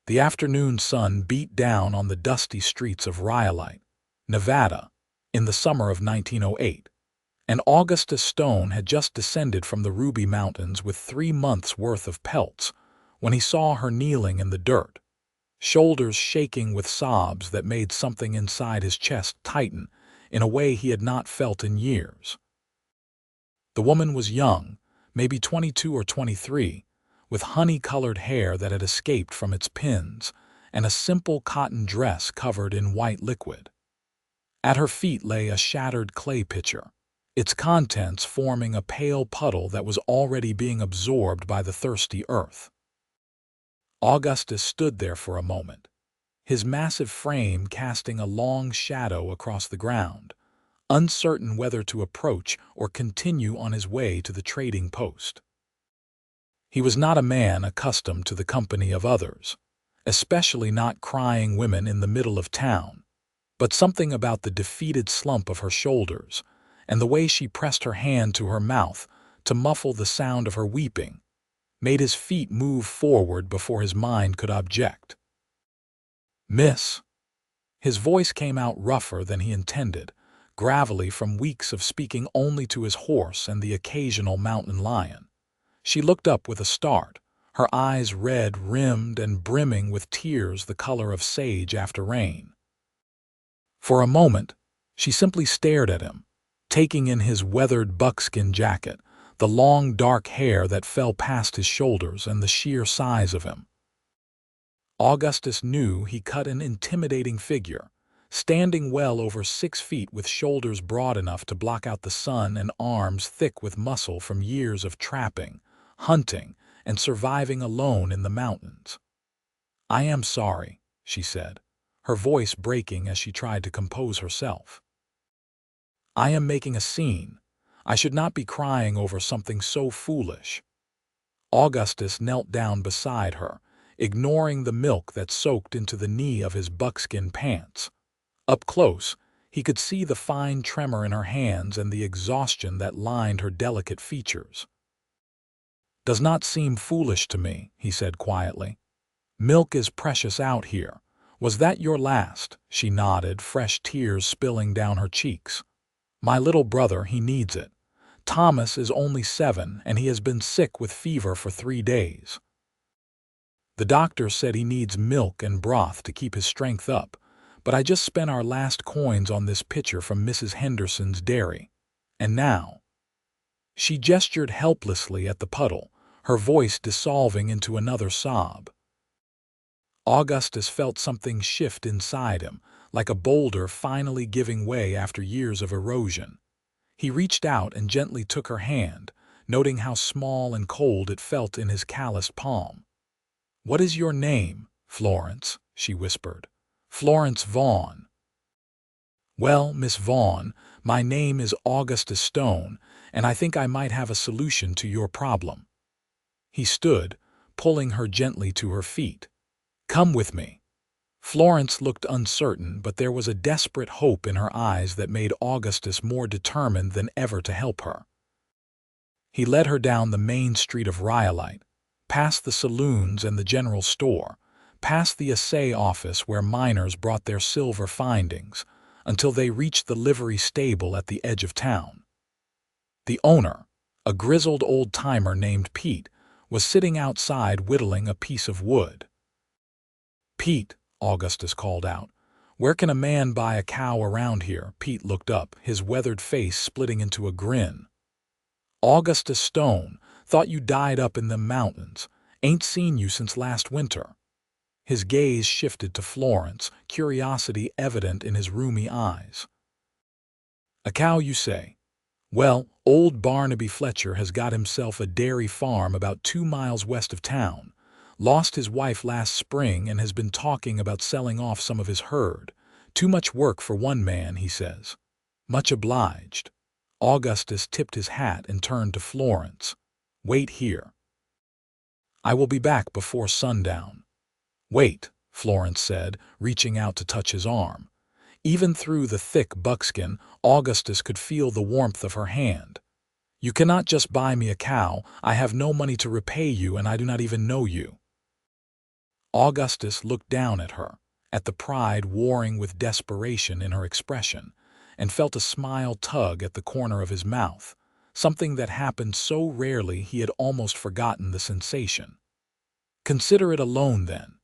The afternoon sun beat down on the dusty streets of Rhyolite, Nevada, in the summer of 1908, and Augustus Stone had just descended from the Ruby Mountains with 3 months' worth of pelts when he saw her kneeling in the dirt, shoulders shaking with sobs that made something inside his chest tighten in a way he had not felt in years. The woman was young, maybe 22 or 23, with honey-colored hair that had escaped from its pins and a simple cotton dress covered in white liquid. At her feet lay a shattered clay pitcher, its contents forming a pale puddle that was already being absorbed by the thirsty earth. Augustus stood there for a moment, his massive frame casting a long shadow across the ground, uncertain whether to approach or continue on his way to the trading post. He was not a man accustomed to the company of others, especially not crying women in the middle of town, but something about the defeated slump of her shoulders and the way she pressed her hand to her mouth to muffle the sound of her weeping made his feet move forward before his mind could object. "Miss." His voice came out rougher than he intended, gravelly from weeks of speaking only to his horse and the occasional mountain lion. She looked up with a start, her eyes red-rimmed and brimming with tears the color of sage after rain. For a moment, she simply stared at him, taking in his weathered buckskin jacket, the long dark hair that fell past his shoulders, and the sheer size of him. Augustus knew he cut an intimidating figure, standing well over 6 feet with shoulders broad enough to block out the sun and arms thick with muscle from years of trapping, hunting, and surviving alone in the mountains. "I am sorry," she said, her voice breaking as she tried to compose herself. "I am making a scene. I should not be crying over something so foolish." Augustus knelt down beside her, ignoring the milk that soaked into the knee of his buckskin pants. Up close, he could see the fine tremor in her hands and the exhaustion that lined her delicate features. "Does not seem foolish to me," he said quietly. "Milk is precious out here. Was that your last?" She nodded, fresh tears spilling down her cheeks. "My little brother, he needs it. Thomas is only 7, and he has been sick with fever for 3 days. The doctor said he needs milk and broth to keep his strength up, but I just spent our last coins on this pitcher from Mrs. Henderson's dairy. And now—" She gestured helplessly at the puddle, her voice dissolving into another sob. Augustus felt something shift inside him, like a boulder finally giving way after years of erosion. He reached out and gently took her hand, noting how small and cold it felt in his calloused palm. "What is your name, Florence?" she whispered. "Florence Vaughn." "Well, Miss Vaughn, my name is Augustus Stone, and I think I might have a solution to your problem." He stood, pulling her gently to her feet. "Come with me." Florence looked uncertain, but there was a desperate hope in her eyes that made Augustus more determined than ever to help her. He led her down the main street of Rhyolite, past the saloons and the general store, past the assay office where miners brought their silver findings, until they reached the livery stable at the edge of town. The owner, a grizzled old-timer named Pete, was sitting outside whittling a piece of wood. "Pete," Augustus called out, "where can a man buy a cow around here?" Pete looked up, his weathered face splitting into a grin. "Augustus Stone, thought you died up in them mountains. Ain't seen you since last winter." His gaze shifted to Florence, curiosity evident in his rheumy eyes. "A cow, you say? Well, old Barnaby Fletcher has got himself a dairy farm about 2 miles west of town. Lost his wife last spring and has been talking about selling off some of his herd. Too much work for one man, he says." "Much obliged." Augustus tipped his hat and turned to Florence. "Wait here. I will be back before sundown." "Wait," Florence said, reaching out to touch his arm. Even through the thick buckskin, Augustus could feel the warmth of her hand. "You cannot just buy me a cow. I have no money to repay you, and I do not even know you." Augustus looked down at her, at the pride warring with desperation in her expression, and felt a smile tug at the corner of his mouth, something that happened so rarely he had almost forgotten the sensation. "Consider it a loan, then.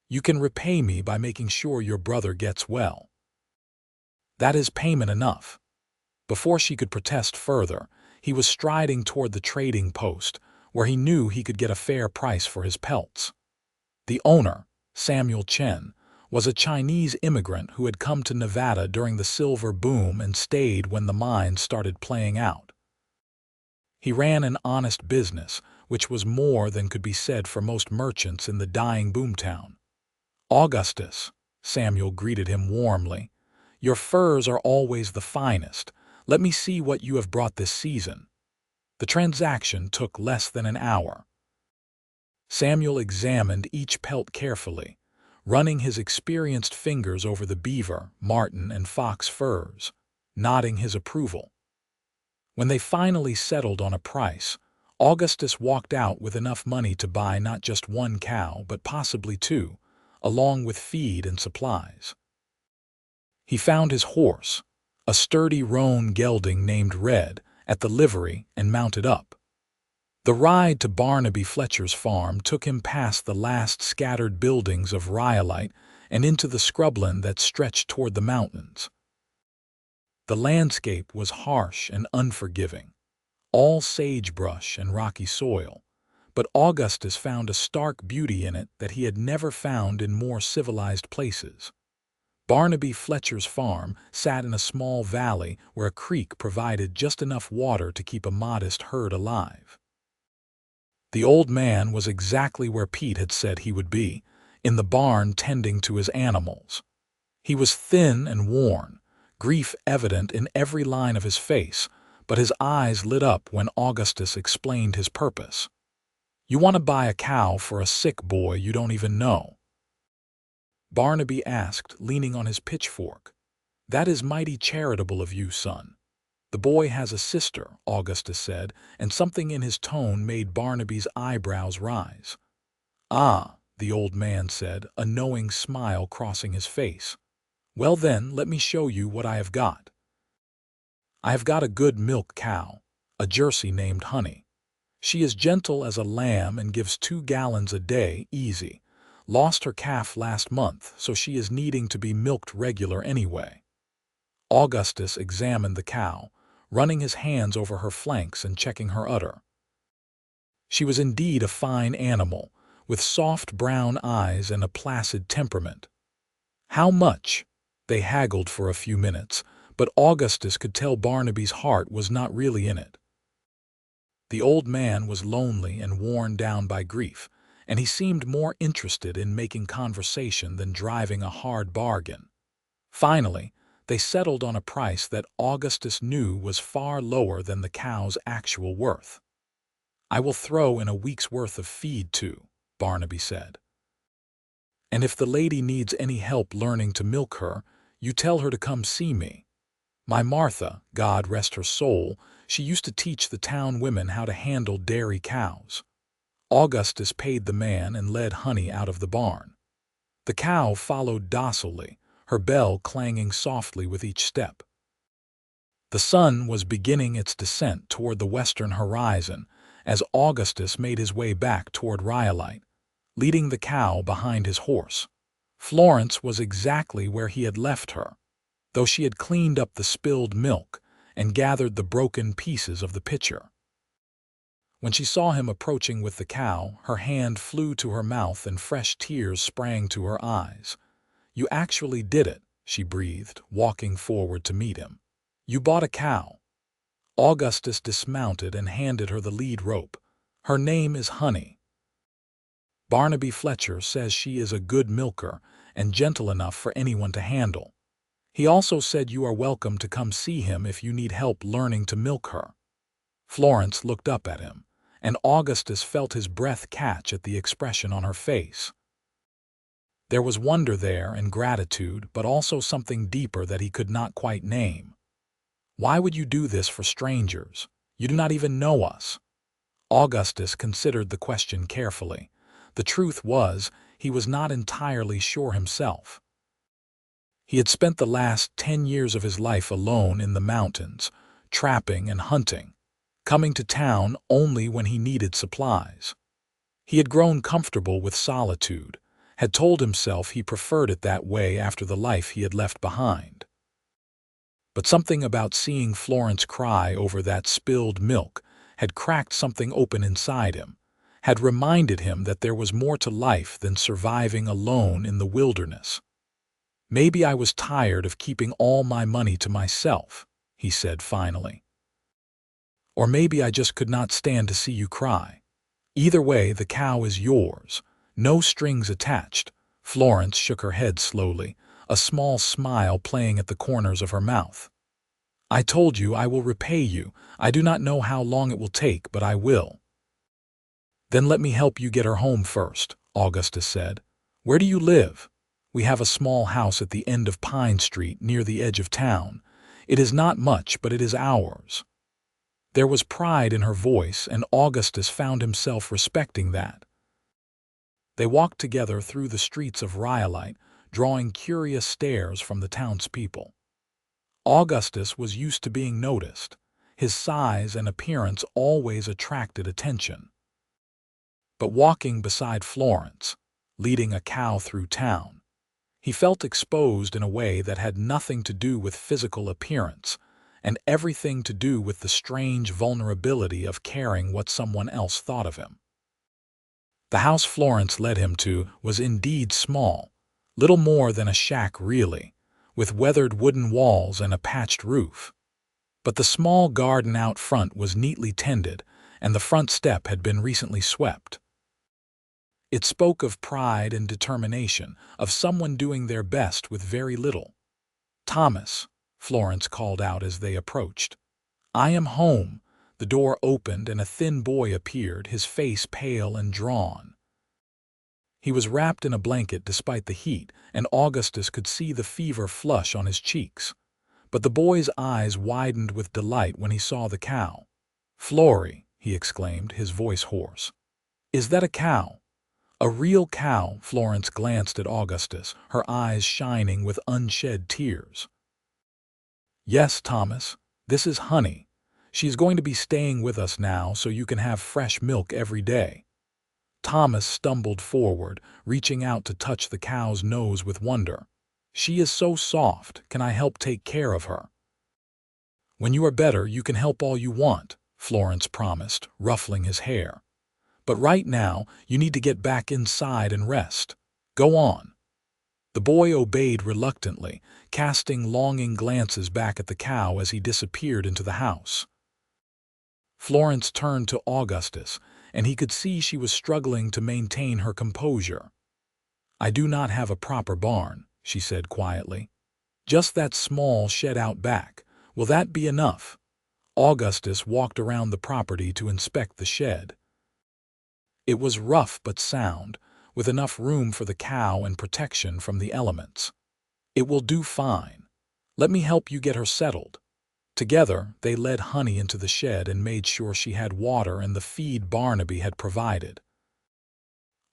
You can repay me by making sure your brother gets well. That is payment enough." Before she could protest further, he was striding toward the trading post, where he knew he could get a fair price for his pelts. The owner, Samuel Chen, was a Chinese immigrant who had come to Nevada during the silver boom and stayed when the mines started playing out. He ran an honest business, which was more than could be said for most merchants in the dying boomtown. "Augustus," Samuel greeted him warmly, "your furs are always the finest. Let me see what you have brought this season." The transaction took less than an hour. Samuel examined each pelt carefully, running his experienced fingers over the beaver, marten, and fox furs, nodding his approval. When they finally settled on a price, Augustus walked out with enough money to buy not just one cow, but possibly two, along with feed and supplies. He found his horse, a sturdy roan gelding named Red, at the livery and mounted up. The ride to Barnaby Fletcher's farm took him past the last scattered buildings of Rhyolite and into the scrubland that stretched toward the mountains. The landscape was harsh and unforgiving, all sagebrush and rocky soil, but Augustus found a stark beauty in it that he had never found in more civilized places. Barnaby Fletcher's farm sat in a small valley where a creek provided just enough water to keep a modest herd alive. The old man was exactly where Pete had said he would be, in the barn tending to his animals. He was thin and worn, grief evident in every line of his face, but his eyes lit up when Augustus explained his purpose. "You want to buy a cow for a sick boy you don't even know?" Barnaby asked, leaning on his pitchfork. "That is mighty charitable of you, son. The boy has a sister," Augustus said, and something in his tone made Barnaby's eyebrows rise. "Ah," the old man said, a knowing smile crossing his face. "Well then, let me show you what I have got. I have got a good milk cow, a Jersey named Honey. She is gentle as a lamb and gives 2 gallons a day, easy. Lost her calf last month, so she is needing to be milked regular anyway." Augustus examined the cow, running his hands over her flanks and checking her udder. She was indeed a fine animal, with soft brown eyes and a placid temperament. "How much?" They haggled for a few minutes, but Augustus could tell Barnaby's heart was not really in it. The old man was lonely and worn down by grief, and he seemed more interested in making conversation than driving a hard bargain. Finally, they settled on a price that Augustus knew was far lower than the cow's actual worth. "I will throw in a week's worth of feed too," Barnaby said. "And if the lady needs any help learning to milk her, you tell her to come see me. My Martha, God rest her soul, she used to teach the town women how to handle dairy cows." Augustus paid the man and led Honey out of the barn. The cow followed docilely, her bell clanging softly with each step. The sun was beginning its descent toward the western horizon as Augustus made his way back toward Rhyolite, leading the cow behind his horse. Florence was exactly where he had left her, though she had cleaned up the spilled milk and gathered the broken pieces of the pitcher. When she saw him approaching with the cow, her hand flew to her mouth and fresh tears sprang to her eyes. "You actually did it," she breathed, walking forward to meet him. "You bought a cow." Augustus dismounted and handed her the lead rope. "Her name is Honey. Barnaby Fletcher says she is a good milker and gentle enough for anyone to handle. He also said you are welcome to come see him if you need help learning to milk her." Florence looked up at him, and Augustus felt his breath catch at the expression on her face. There was wonder there and gratitude, but also something deeper that he could not quite name. "Why would you do this for strangers? You do not even know us." Augustus considered the question carefully. The truth was, he was not entirely sure himself. He had spent the last 10 years of his life alone in the mountains, trapping and hunting, coming to town only when he needed supplies. He had grown comfortable with solitude, had told himself he preferred it that way after the life he had left behind. But something about seeing Florence cry over that spilled milk had cracked something open inside him, had reminded him that there was more to life than surviving alone in the wilderness. "Maybe I was tired of keeping all my money to myself," he said finally. "Or maybe I just could not stand to see you cry. Either way, the cow is yours. No strings attached." Florence shook her head slowly, a small smile playing at the corners of her mouth. "I told you I will repay you. I do not know how long it will take, but I will." "Then let me help you get her home first," Augustus said. "Where do you live?" "We have a small house at the end of Pine Street near the edge of town. It is not much, but it is ours." There was pride in her voice, and Augustus found himself respecting that. They walked together through the streets of Rhyolite, drawing curious stares from the townspeople. Augustus was used to being noticed. His size and appearance always attracted attention. But walking beside Florence, leading a cow through town, he felt exposed in a way that had nothing to do with physical appearance and everything to do with the strange vulnerability of caring what someone else thought of him. The house Florence led him to was indeed small, little more than a shack really, with weathered wooden walls and a patched roof. But the small garden out front was neatly tended, and the front step had been recently swept. It spoke of pride and determination, of someone doing their best with very little. "Thomas," Florence called out as they approached. "I am home." The door opened and a thin boy appeared, his face pale and drawn. He was wrapped in a blanket despite the heat, and Augustus could see the fever flush on his cheeks. But the boy's eyes widened with delight when he saw the cow. "Florrie," he exclaimed, his voice hoarse. "Is that a cow?" "A real cow." Florence glanced at Augustus, her eyes shining with unshed tears. "Yes, Thomas, this is Honey. She is going to be staying with us now so you can have fresh milk every day." Thomas stumbled forward, reaching out to touch the cow's nose with wonder. "She is so soft. Can I help take care of her?" "When you are better, you can help all you want," Florence promised, ruffling his hair. "But right now, you need to get back inside and rest. Go on." The boy obeyed reluctantly, casting longing glances back at the cow as he disappeared into the house. Florence turned to Augustus, and he could see she was struggling to maintain her composure. "I do not have a proper barn," she said quietly. "Just that small shed out back. Will that be enough?" Augustus walked around the property to inspect the shed. It was rough but sound, with enough room for the cow and protection from the elements. "It will do fine. Let me help you get her settled." Together, they led Honey into the shed and made sure she had water and the feed Barnaby had provided.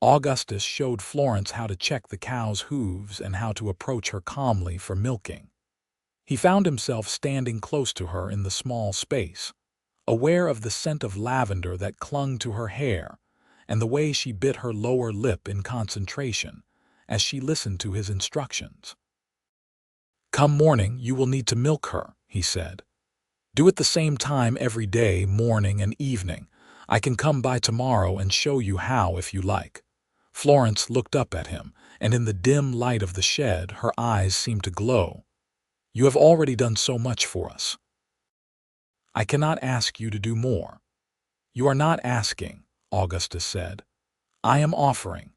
Augustus showed Florence how to check the cow's hooves and how to approach her calmly for milking. He found himself standing close to her in the small space, aware of the scent of lavender that clung to her hair and the way she bit her lower lip in concentration as she listened to his instructions. "Come morning, you will need to milk her," he said. "Do it the same time every day, morning and evening. I can come by tomorrow and show you how if you like." Florence looked up at him, and in the dim light of the shed, her eyes seemed to glow. "You have already done so much for us. I cannot ask you to do more." "You are not asking," Augustus said. "I am offering."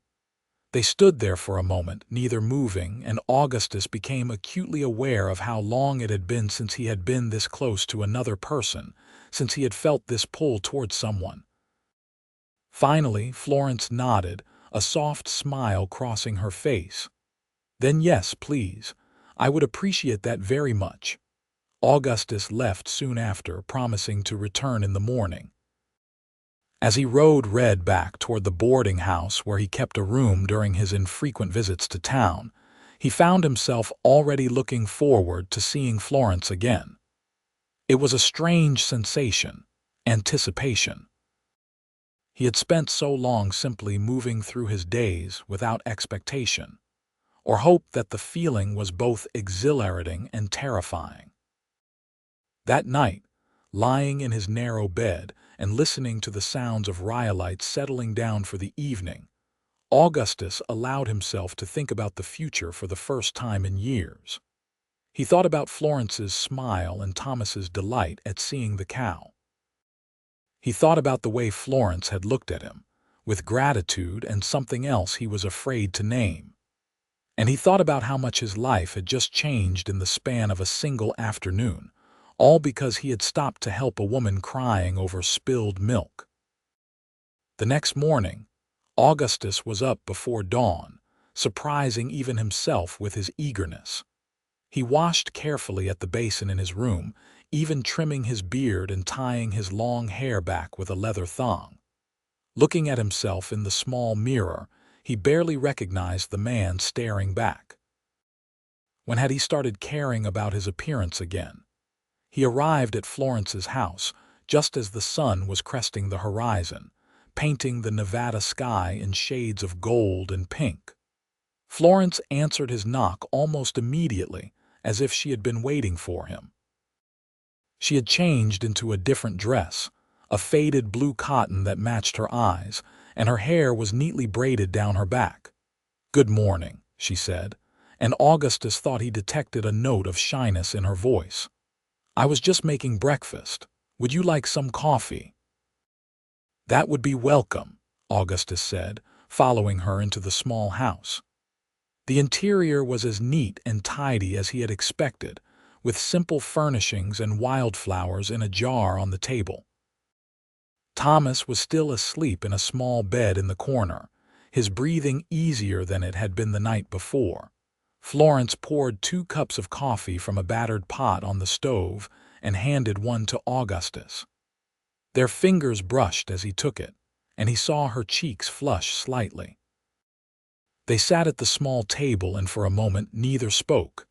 They stood there for a moment, neither moving, and Augustus became acutely aware of how long it had been since he had been this close to another person, since he had felt this pull towards someone. Finally, Florence nodded, a soft smile crossing her face. "Then yes, please. I would appreciate that very much." Augustus left soon after, promising to return in the morning. As he rode Red back toward the boarding house where he kept a room during his infrequent visits to town, he found himself already looking forward to seeing Florence again. It was a strange sensation, anticipation. He had spent so long simply moving through his days without expectation, or hope that the feeling was both exhilarating and terrifying. That night, lying in his narrow bed and listening to the sounds of Rhyolite settling down for the evening, Augustus allowed himself to think about the future for the first time in years. He thought about Florence's smile and Thomas's delight at seeing the cow. He thought about the way Florence had looked at him, with gratitude and something else he was afraid to name. And he thought about how much his life had just changed in the span of a single afternoon, all because he had stopped to help a woman crying over spilled milk. The next morning, Augustus was up before dawn, surprising even himself with his eagerness. He washed carefully at the basin in his room, even trimming his beard and tying his long hair back with a leather thong. Looking at himself in the small mirror, he barely recognized the man staring back. When had he started caring about his appearance again? He arrived at Florence's house just as the sun was cresting the horizon, painting the Nevada sky in shades of gold and pink. Florence answered his knock almost immediately, as if she had been waiting for him. She had changed into a different dress, a faded blue cotton that matched her eyes, and her hair was neatly braided down her back. "Good morning," she said, and Augustus thought he detected a note of shyness in her voice. "I was just making breakfast. Would you like some coffee?" "That would be welcome," Augustus said, following her into the small house. The interior was as neat and tidy as he had expected, with simple furnishings and wildflowers in a jar on the table. Thomas was still asleep in a small bed in the corner, his breathing easier than it had been the night before. Florence poured 2 cups of coffee from a battered pot on the stove and handed one to Augustus. Their fingers brushed as he took it, and he saw her cheeks flush slightly. They sat at the small table, and for a moment neither spoke.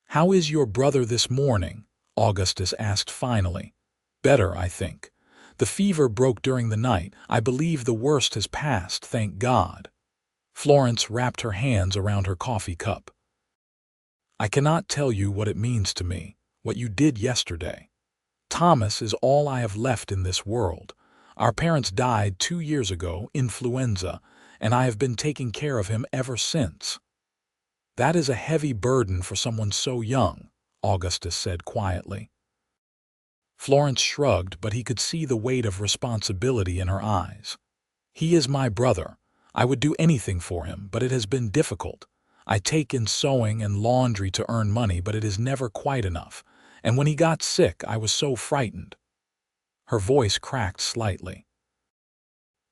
"How is your brother this morning?" Augustus asked finally. "Better, I think. The fever broke during the night. I believe the worst has passed, thank God." Florence wrapped her hands around her coffee cup. "I cannot tell you what it means to me, what you did yesterday. Thomas is all I have left in this world. Our parents died 2 years ago, influenza, and I have been taking care of him ever since." "That is a heavy burden for someone so young," Augustus said quietly. Florence shrugged, but he could see the weight of responsibility in her eyes. "He is my brother. I would do anything for him, but it has been difficult. I take in sewing and laundry to earn money, but it is never quite enough. And when he got sick, I was so frightened." Her voice cracked slightly.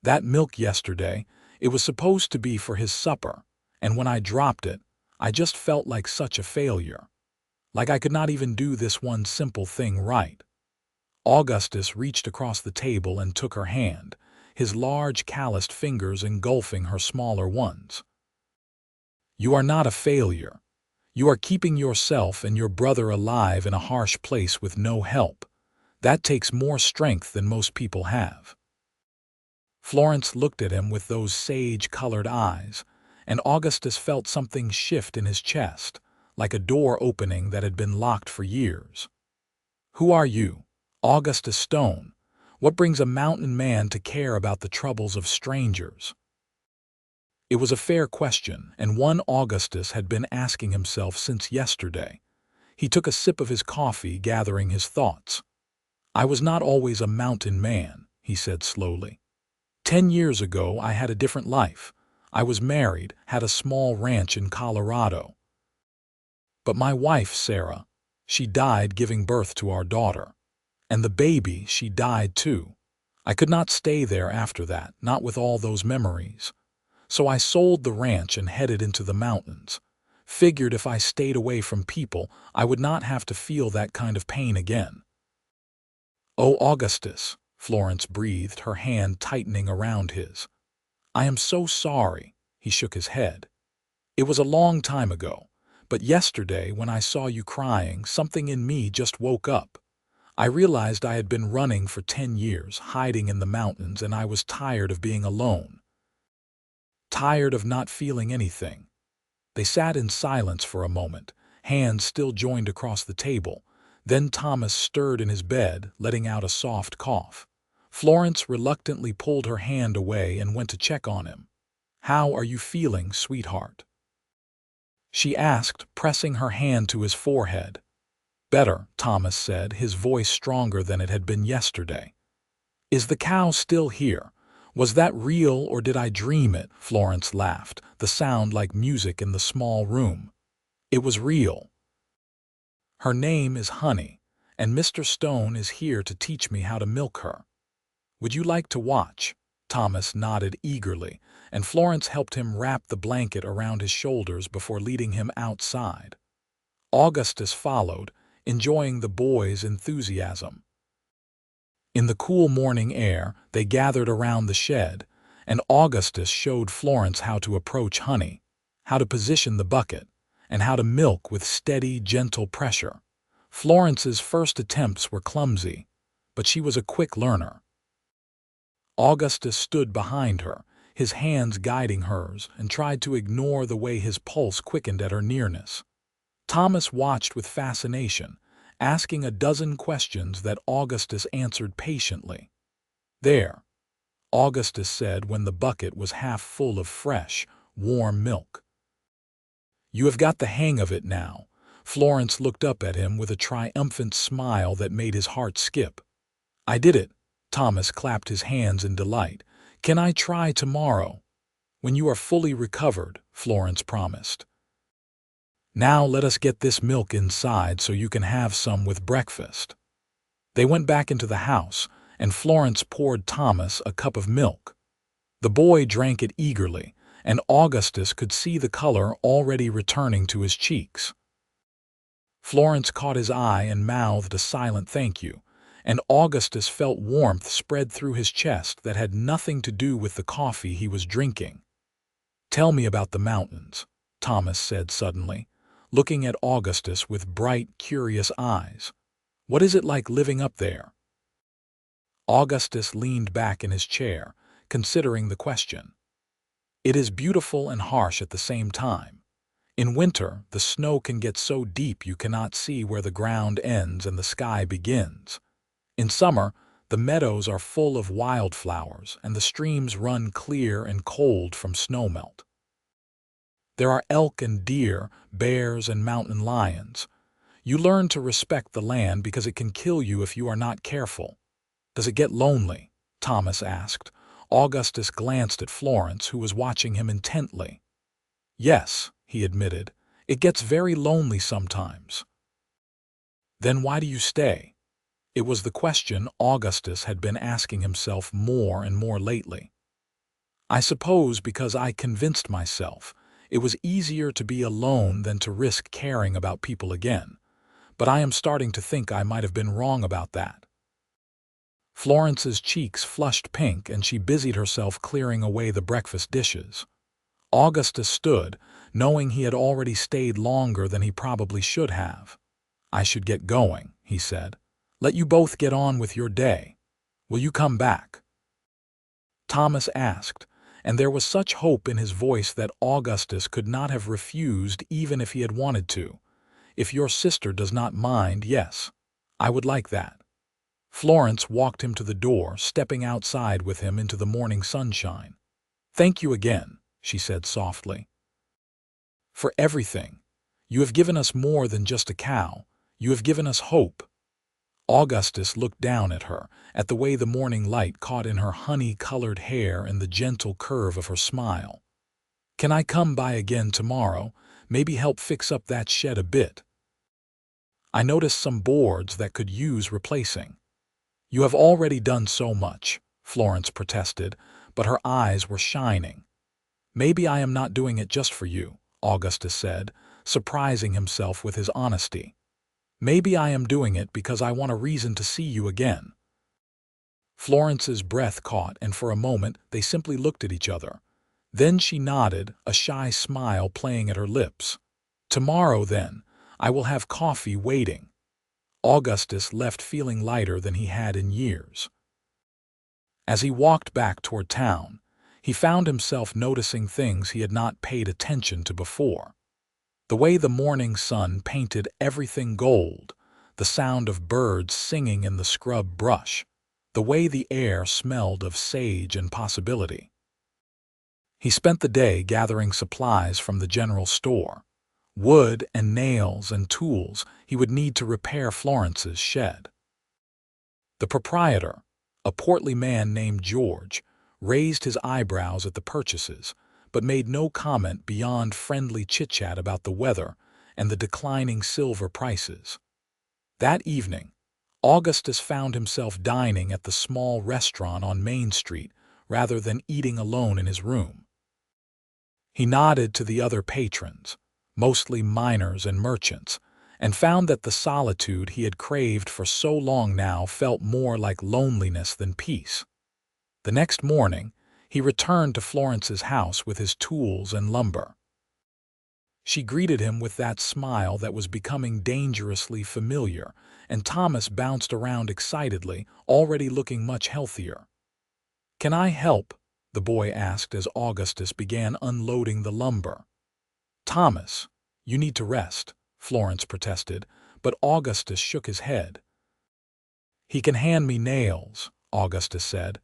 "That milk yesterday, it was supposed to be for his supper, and when I dropped it, I just felt like such a failure. Like I could not even do this one simple thing right." Augustus reached across the table and took her hand, his large calloused fingers engulfing her smaller ones. "You are not a failure. You are keeping yourself and your brother alive in a harsh place with no help. That takes more strength than most people have." Florence looked at him with those sage-colored eyes, and Augustus felt something shift in his chest, like a door opening that had been locked for years. "Who are you? Augustus Stone. What brings a mountain man to care about the troubles of strangers?" It was a fair question, and one Augustus had been asking himself since yesterday. He took a sip of his coffee, gathering his thoughts. "I was not always a mountain man," he said slowly. 10 years ago, I had a different life. I was married, had a small ranch in Colorado. But my wife, Sarah, she died giving birth to our daughter. And the baby, she died too. I could not stay there after that, not with all those memories. So I sold the ranch and headed into the mountains. Figured if I stayed away from people, I would not have to feel that kind of pain again. "Oh, Augustus," Florence breathed, her hand tightening around his. "I am so sorry," he shook his head. "It was a long time ago, but yesterday when I saw you crying, something in me just woke up. I realized I had been running for 10 years, hiding in the mountains, and I was tired of being alone. Tired of not feeling anything." They sat in silence for a moment, hands still joined across the table. Then Thomas stirred in his bed, letting out a soft cough. Florence reluctantly pulled her hand away and went to check on him. "How are you feeling, sweetheart?" she asked, pressing her hand to his forehead. "Better," Thomas said, his voice stronger than it had been yesterday. "Is the cow still here? Was that real or did I dream it?" Florence laughed, the sound like music in the small room. "It was real. Her name is Honey, and Mr. Stone is here to teach me how to milk her. Would you like to watch?" Thomas nodded eagerly, and Florence helped him wrap the blanket around his shoulders before leading him outside. Augustus followed, enjoying the boys' enthusiasm. In the cool morning air, they gathered around the shed, and Augustus showed Florence how to approach Honey, how to position the bucket, and how to milk with steady, gentle pressure. Florence's first attempts were clumsy, but she was a quick learner. Augustus stood behind her, his hands guiding hers, and tried to ignore the way his pulse quickened at her nearness. Thomas watched with fascination, asking a dozen questions that Augustus answered patiently. "There," Augustus said when the bucket was half full of fresh, warm milk. "You have got the hang of it now." Florence looked up at him with a triumphant smile that made his heart skip. "I did it." Thomas clapped his hands in delight. "Can I try tomorrow?" "When you are fully recovered," Florence promised. "Now let us get this milk inside so you can have some with breakfast." They went back into the house, and Florence poured Thomas a cup of milk. The boy drank it eagerly, and Augustus could see the color already returning to his cheeks. Florence caught his eye and mouthed a silent thank you, and Augustus felt warmth spread through his chest that had nothing to do with the coffee he was drinking. "Tell me about the mountains," Thomas said suddenly, looking at Augustus with bright, curious eyes. "What is it like living up there?" Augustus leaned back in his chair, considering the question. "It is beautiful and harsh at the same time. In winter, the snow can get so deep you cannot see where the ground ends and the sky begins. In summer, the meadows are full of wildflowers and the streams run clear and cold from snowmelt. There are elk and deer, bears and mountain lions. You learn to respect the land because it can kill you if you are not careful." "Does it get lonely?" Thomas asked. Augustus glanced at Florence, who was watching him intently. "Yes," he admitted, "it gets very lonely sometimes." "Then why do you stay?" It was the question Augustus had been asking himself more and more lately. "I suppose because I convinced myself it was easier to be alone than to risk caring about people again. But I am starting to think I might have been wrong about that." Florence's cheeks flushed pink and she busied herself clearing away the breakfast dishes. Augustus stood, knowing he had already stayed longer than he probably should have. "I should get going," he said. "Let you both get on with your day. Will you come back?" Thomas asked, and there was such hope in his voice that Augustus could not have refused even if he had wanted to. "If your sister does not mind, yes. I would like that." Florence walked him to the door, stepping outside with him into the morning sunshine. "Thank you again," she said softly. "For everything. You have given us more than just a cow. You have given us hope." Augustus looked down at her, at the way the morning light caught in her honey-colored hair and the gentle curve of her smile. "Can I come by again tomorrow? Maybe help fix up that shed a bit? I noticed some boards that could use replacing." "You have already done so much," Florence protested, but her eyes were shining. "Maybe I am not doing it just for you," Augustus said, surprising himself with his honesty. "Maybe I am doing it because I want a reason to see you again." Florence's breath caught, and for a moment they simply looked at each other. Then she nodded, a shy smile playing at her lips. "Tomorrow, then, I will have coffee waiting." Augustus left feeling lighter than he had in years. As he walked back toward town, he found himself noticing things he had not paid attention to before. The way the morning sun painted everything gold, the sound of birds singing in the scrub brush, the way the air smelled of sage and possibility. He spent the day gathering supplies from the general store, wood and nails and tools he would need to repair Florence's shed. The proprietor, a portly man named George, raised his eyebrows at the purchases, but made no comment beyond friendly chit-chat about the weather and the declining silver prices. That evening, Augustus found himself dining at the small restaurant on Main Street rather than eating alone in his room. He nodded to the other patrons, mostly miners and merchants, and found that the solitude he had craved for so long now felt more like loneliness than peace. The next morning, he returned to Florence's house with his tools and lumber. She greeted him with that smile that was becoming dangerously familiar, and Thomas bounced around excitedly, already looking much healthier. "Can I help?" the boy asked as Augustus began unloading the lumber. "Thomas, you need to rest," Florence protested, but Augustus shook his head. "He can hand me nails," Augustus said.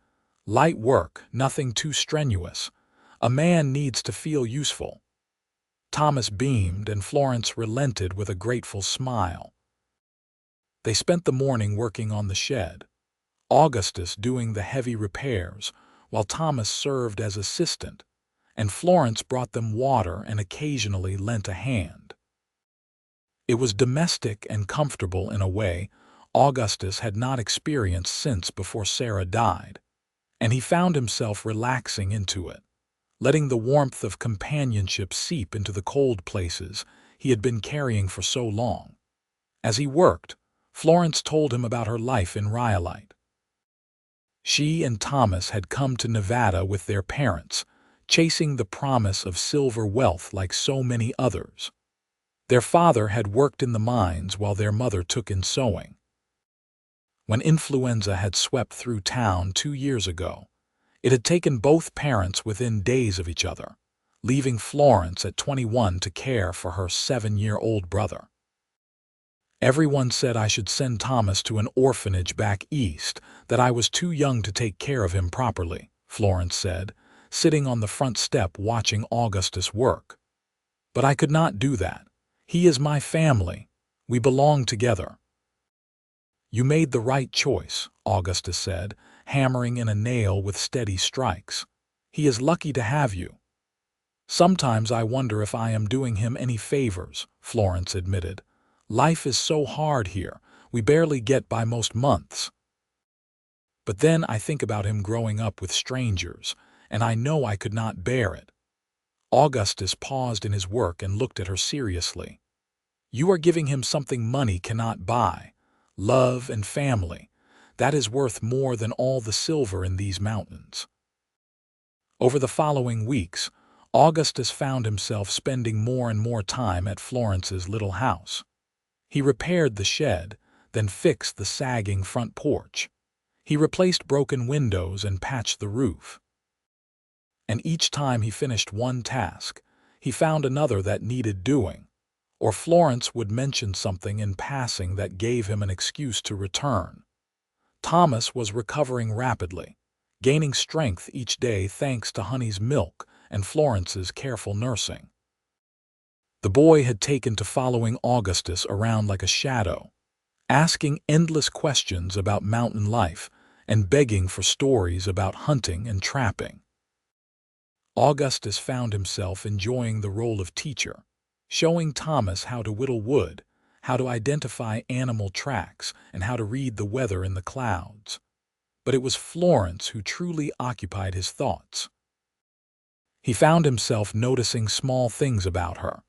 "Light work, nothing too strenuous. A man needs to feel useful." Thomas beamed, and Florence relented with a grateful smile. They spent the morning working on the shed, Augustus doing the heavy repairs, while Thomas served as assistant, and Florence brought them water and occasionally lent a hand. It was domestic and comfortable in a way Augustus had not experienced since before Sarah died, and he found himself relaxing into it, letting the warmth of companionship seep into the cold places he had been carrying for so long. As he worked, Florence told him about her life in Rhyolite. She and Thomas had come to Nevada with their parents, chasing the promise of silver wealth like so many others. Their father had worked in the mines while their mother took in sewing. When influenza had swept through town 2 years ago, it had taken both parents within days of each other, leaving Florence at 21 to care for her 7-year-old brother. "Everyone said I should send Thomas to an orphanage back east, that I was too young to take care of him properly," Florence said, sitting on the front step watching Augustus work. "But I could not do that. He is my family. We belong together." "You made the right choice," Augustus said, hammering in a nail with steady strikes. "He is lucky to have you." "Sometimes I wonder if I am doing him any favors," Florence admitted. "Life is so hard here, we barely get by most months. But then I think about him growing up with strangers, and I know I could not bear it." Augustus paused in his work and looked at her seriously. "You are giving him something money cannot buy, love and family. That is worth more than all the silver in these mountains." Over the following weeks, Augustus found himself spending more and more time at Florence's little house. He repaired the shed, then fixed the sagging front porch. He replaced broken windows and patched the roof. And each time he finished one task, he found another that needed doing, or Florence would mention something in passing that gave him an excuse to return. Thomas was recovering rapidly, gaining strength each day thanks to Honey's milk and Florence's careful nursing. The boy had taken to following Augustus around like a shadow, asking endless questions about mountain life and begging for stories about hunting and trapping. Augustus found himself enjoying the role of teacher, showing Thomas how to whittle wood, how to identify animal tracks, and how to read the weather in the clouds. But it was Florence who truly occupied his thoughts. He found himself noticing small things about her: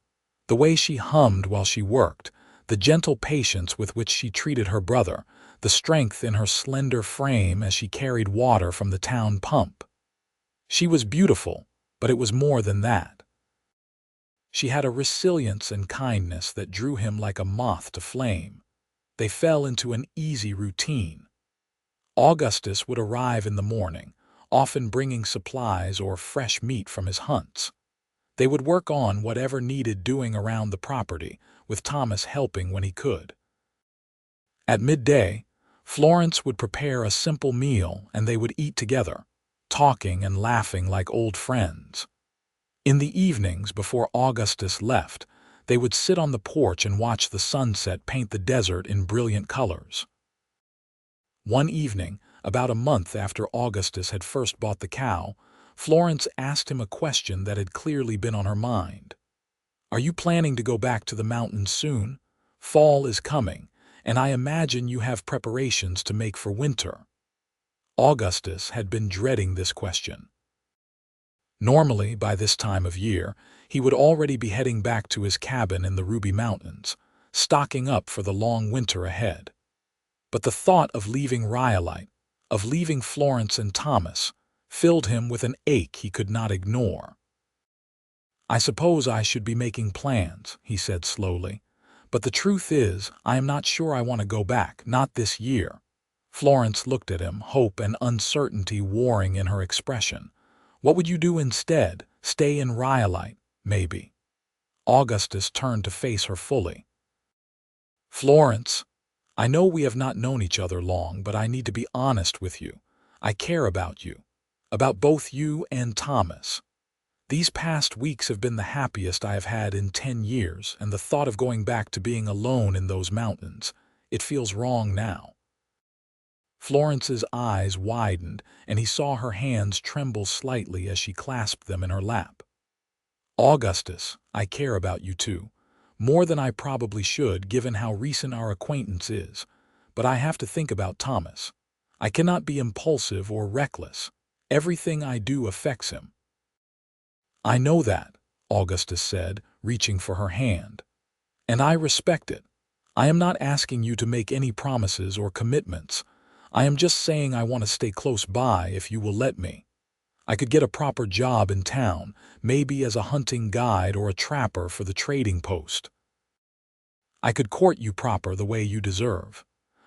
the way she hummed while she worked, the gentle patience with which she treated her brother, the strength in her slender frame as she carried water from the town pump. She was beautiful, but it was more than that. She had a resilience and kindness that drew him like a moth to flame. They fell into an easy routine. Augustus would arrive in the morning, often bringing supplies or fresh meat from his hunts. They would work on whatever needed doing around the property, with Thomas helping when he could. At midday, Florence would prepare a simple meal and they would eat together, talking and laughing like old friends. In the evenings before Augustus left, they would sit on the porch and watch the sunset paint the desert in brilliant colors. One evening, about a month after Augustus had first bought the cow, Florence asked him a question that had clearly been on her mind. "Are you planning to go back to the mountains soon? Fall is coming, and I imagine you have preparations to make for winter." Augustus had been dreading this question. Normally, by this time of year, he would already be heading back to his cabin in the Ruby Mountains, stocking up for the long winter ahead. But the thought of leaving Rhyolite, of leaving Florence and Thomas, filled him with an ache he could not ignore. "I suppose I should be making plans," he said slowly. "But the truth is, I am not sure I want to go back, not this year." Florence looked at him, hope and uncertainty warring in her expression. "What would you do instead? Stay in Rhyolite, maybe?" Augustus turned to face her fully. "Florence, I know we have not known each other long, but I need to be honest with you. I care about you, about both you and Thomas. These past weeks have been the happiest I have had in 10 years, and the thought of going back to being alone in those mountains, it feels wrong now." Florence's eyes widened, and he saw her hands tremble slightly as she clasped them in her lap. "Augustus, I care about you too. More than I probably should, given how recent our acquaintance is. But I have to think about Thomas. I cannot be impulsive or reckless. Everything I do affects him." "I know that," Augustus said, reaching for her hand. "And I respect it. I am not asking you to make any promises or commitments. I am just saying I want to stay close by if you will let me. I could get a proper job in town, maybe as a hunting guide or a trapper for the trading post. I could court you proper the way you deserve."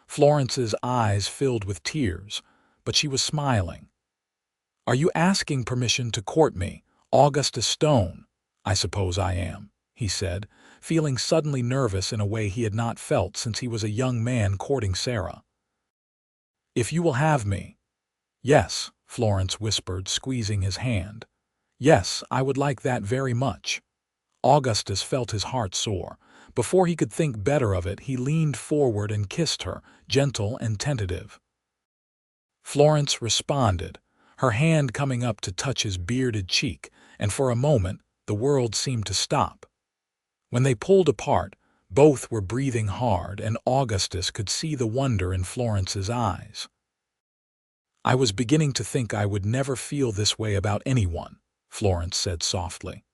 Florence's eyes filled with tears, but she was smiling. "Are you asking permission to court me, Augustus Stone?" "I suppose I am," he said, feeling suddenly nervous in a way he had not felt since he was a young man courting Sarah. "If you will have me." "Yes," Florence whispered, squeezing his hand. "Yes, I would like that very much." Augustus felt his heart soar. Before he could think better of it, he leaned forward and kissed her, gentle and tentative. Florence responded, her hand coming up to touch his bearded cheek, and for a moment the world seemed to stop. When they pulled apart, both were breathing hard, and Augustus could see the wonder in Florence's eyes. "I was beginning to think I would never feel this way about anyone," Florence said softly.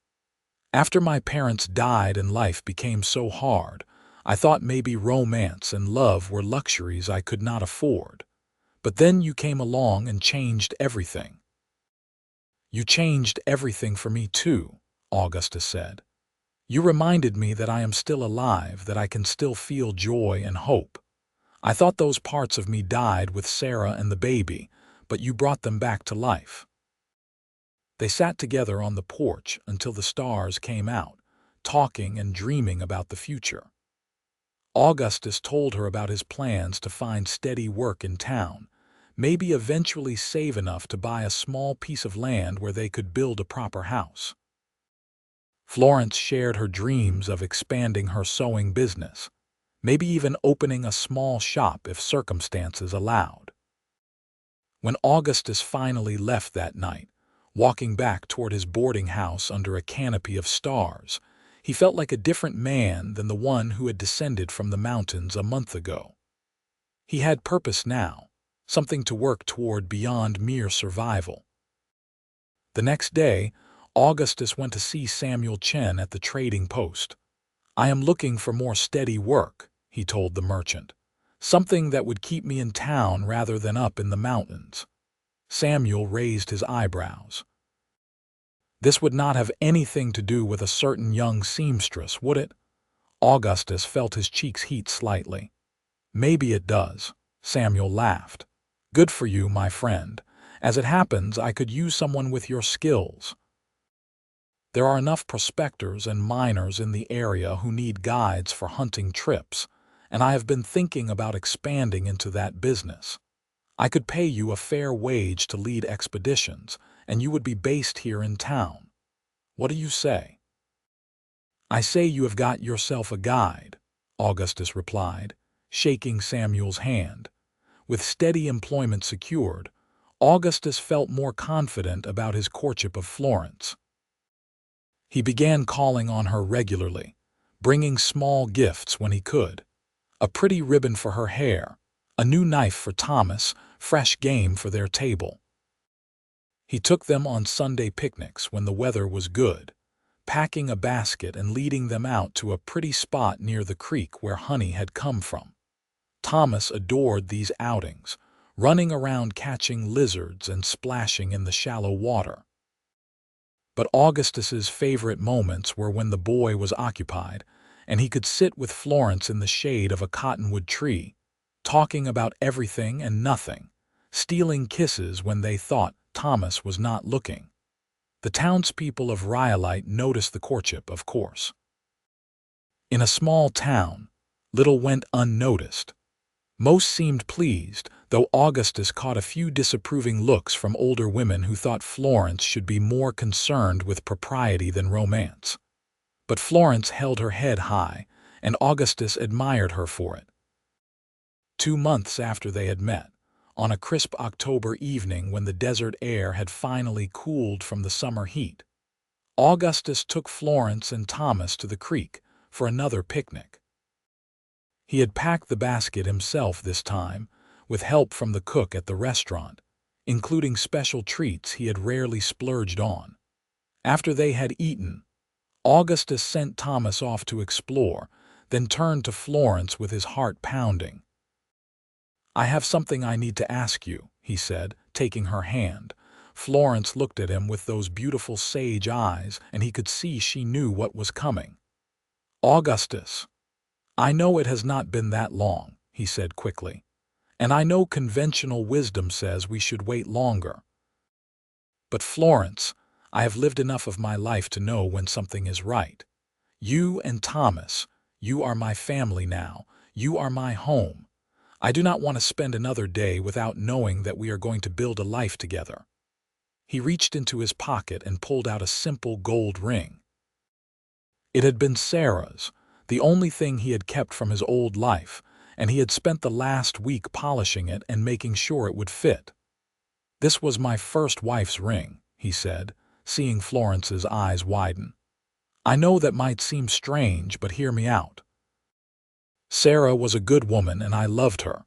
"After my parents died and life became so hard, I thought maybe romance and love were luxuries I could not afford. But then you came along and changed everything." "You changed everything for me too," Augustus said. "You reminded me that I am still alive, that I can still feel joy and hope. I thought those parts of me died with Sarah and the baby, but you brought them back to life." They sat together on the porch until the stars came out, talking and dreaming about the future. Augustus told her about his plans to find steady work in town, maybe eventually save enough to buy a small piece of land where they could build a proper house. Florence shared her dreams of expanding her sewing business, maybe even opening a small shop if circumstances allowed. When Augustus finally left that night, walking back toward his boarding house under a canopy of stars, he felt like a different man than the one who had descended from the mountains a month ago. He had purpose now, something to work toward beyond mere survival. The next day, Augustus went to see Samuel Chen at the trading post. "I am looking for more steady work," he told the merchant. Something that would keep me in town rather than up in the mountains. Samuel raised his eyebrows. This would not have anything to do with a certain young seamstress, would it? Augustus felt his cheeks heat slightly. Maybe it does. Samuel laughed. Good for you, my friend. As it happens, I could use someone with your skills. There are enough prospectors and miners in the area who need guides for hunting trips, and I have been thinking about expanding into that business. I could pay you a fair wage to lead expeditions, and you would be based here in town. What do you say? I say you have got yourself a guide, Augustus replied, shaking Samuel's hand. With steady employment secured, Augustus felt more confident about his courtship of Florence. He began calling on her regularly, bringing small gifts when he could. A pretty ribbon for her hair, a new knife for Thomas, fresh game for their table. He took them on Sunday picnics when the weather was good, packing a basket and leading them out to a pretty spot near the creek where honey had come from. Thomas adored these outings, running around catching lizards and splashing in the shallow water. But Augustus's favorite moments were when the boy was occupied, and he could sit with Florence in the shade of a cottonwood tree, talking about everything and nothing, stealing kisses when they thought Thomas was not looking. The townspeople of Rhyolite noticed the courtship, of course. In a small town, little went unnoticed. Most seemed pleased, though Augustus caught a few disapproving looks from older women who thought Florence should be more concerned with propriety than romance. But Florence held her head high, and Augustus admired her for it. 2 months after they had met, on a crisp October evening when the desert air had finally cooled from the summer heat, Augustus took Florence and Thomas to the creek for another picnic. He had packed the basket himself this time, with help from the cook at the restaurant, including special treats he had rarely splurged on. After they had eaten, Augustus sent Thomas off to explore, then turned to Florence with his heart pounding. I have something I need to ask you, he said, taking her hand. Florence looked at him with those beautiful sage eyes, and he could see she knew what was coming. Augustus, I know it has not been that long, he said quickly, and I know conventional wisdom says we should wait longer. But Florence, I have lived enough of my life to know when something is right. You and Thomas, you are my family now, you are my home. I do not want to spend another day without knowing that we are going to build a life together. He reached into his pocket and pulled out a simple gold ring. It had been Sarah's, the only thing he had kept from his old life, and he had spent the last week polishing it and making sure it would fit. This was my first wife's ring, he said, seeing Florence's eyes widen. I know that might seem strange, but hear me out. Sarah was a good woman and I loved her.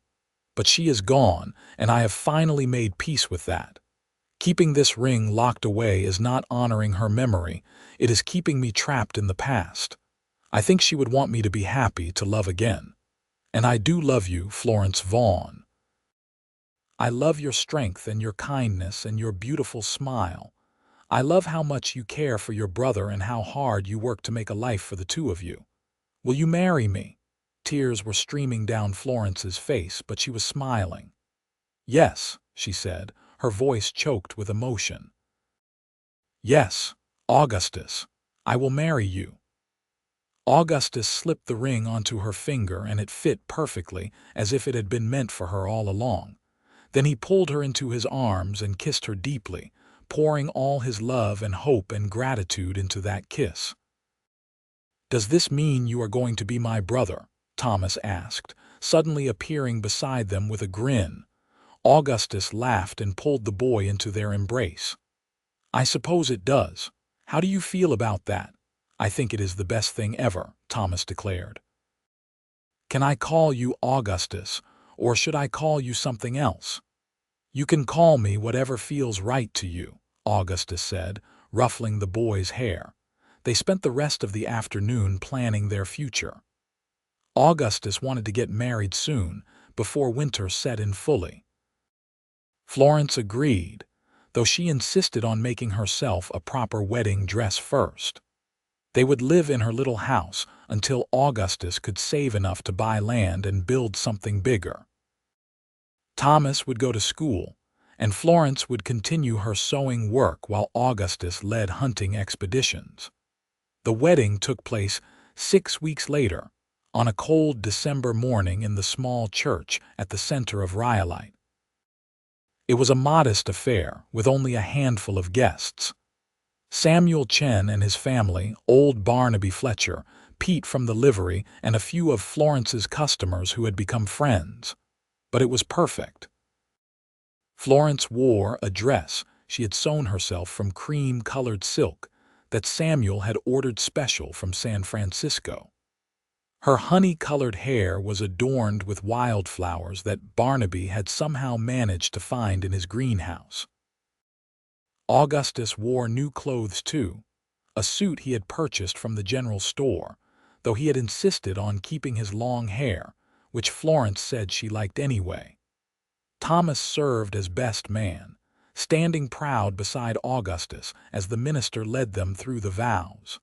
But she is gone, and I have finally made peace with that. Keeping this ring locked away is not honoring her memory, it is keeping me trapped in the past. I think she would want me to be happy to love again. And I do love you, Florence Vaughn. I love your strength and your kindness and your beautiful smile. I love how much you care for your brother and how hard you work to make a life for the two of you. Will you marry me? Tears were streaming down Florence's face, but she was smiling. Yes, she said, her voice choked with emotion. Yes, Augustus, I will marry you. Augustus slipped the ring onto her finger and it fit perfectly, as if it had been meant for her all along. Then he pulled her into his arms and kissed her deeply, pouring all his love and hope and gratitude into that kiss. Does this mean you are going to be my brother? Thomas asked, suddenly appearing beside them with a grin. Augustus laughed and pulled the boy into their embrace. I suppose it does. How do you feel about that? I think it is the best thing ever, Thomas declared. Can I call you Augustus, or should I call you something else? You can call me whatever feels right to you, Augustus said, ruffling the boy's hair. They spent the rest of the afternoon planning their future. Augustus wanted to get married soon, before winter set in fully. Florence agreed, though she insisted on making herself a proper wedding dress first. They would live in her little house until Augustus could save enough to buy land and build something bigger. Thomas would go to school, and Florence would continue her sewing work while Augustus led hunting expeditions. The wedding took place 6 weeks later, on a cold December morning in the small church at the center of Rhyolite. It was a modest affair with only a handful of guests. Samuel Chen and his family, old Barnaby Fletcher, Pete from the livery, and a few of Florence's customers who had become friends. But it was perfect. Florence wore a dress she had sewn herself from cream-colored silk that Samuel had ordered special from San Francisco. Her honey-colored hair was adorned with wildflowers that Barnaby had somehow managed to find in his greenhouse. Augustus wore new clothes too, a suit he had purchased from the general store, though he had insisted on keeping his long hair, which Florence said she liked anyway. Thomas served as best man, standing proud beside Augustus as the minister led them through the vows.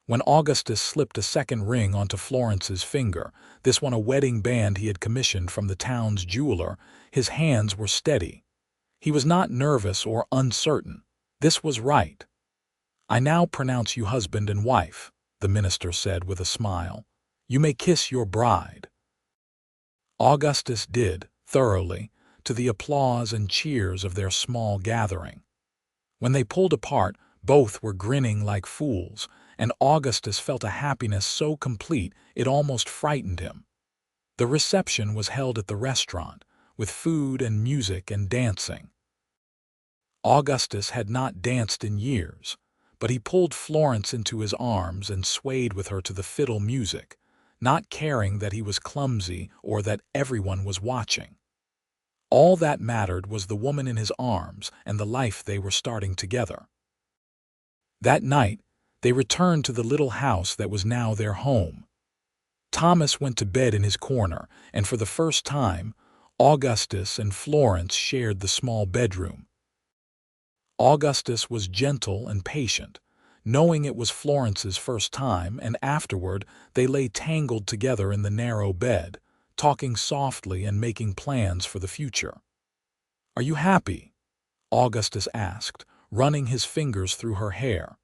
When Augustus slipped a second ring onto Florence's finger, this one a wedding band he had commissioned from the town's jeweler, his hands were steady. He was not nervous or uncertain. This was right. "I now pronounce you husband and wife," the minister said with a smile. "You may kiss your bride." Augustus did, thoroughly, to the applause and cheers of their small gathering. When they pulled apart, both were grinning like fools, and Augustus felt a happiness so complete it almost frightened him. The reception was held at the restaurant, with food and music and dancing. Augustus had not danced in years, but he pulled Florence into his arms and swayed with her to the fiddle music, not caring that he was clumsy or that everyone was watching. All that mattered was the woman in his arms and the life they were starting together. That night, they returned to the little house that was now their home. Thomas went to bed in his corner, and for the first time, Augustus and Florence shared the small bedroom. Augustus was gentle and patient, knowing it was Florence's first time, and afterward they lay tangled together in the narrow bed, talking softly and making plans for the future. "Are you happy?" Augustus asked, running his fingers through her hair.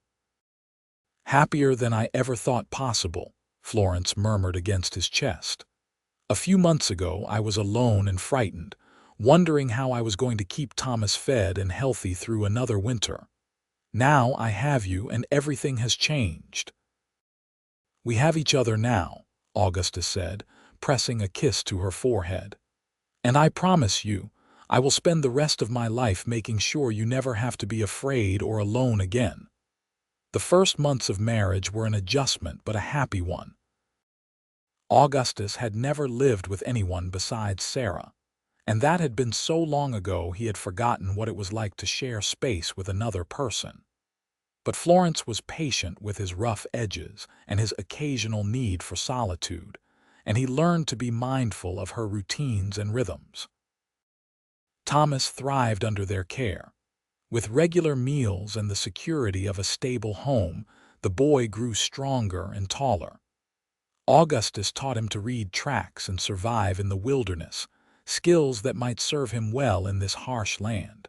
"Happier than I ever thought possible," Florence murmured against his chest. "A few months ago I was alone and frightened, wondering how I was going to keep Thomas fed and healthy through another winter. Now I have you and everything has changed." "We have each other now," Augustus said, pressing a kiss to her forehead. "And I promise you, I will spend the rest of my life making sure you never have to be afraid or alone again." The first months of marriage were an adjustment but a happy one. Augustus had never lived with anyone besides Sarah, and that had been so long ago he had forgotten what it was like to share space with another person. But Florence was patient with his rough edges and his occasional need for solitude, and he learned to be mindful of her routines and rhythms. Thomas thrived under their care. With regular meals and the security of a stable home, the boy grew stronger and taller. Augustus taught him to read tracks and survive in the wilderness, skills that might serve him well in this harsh land.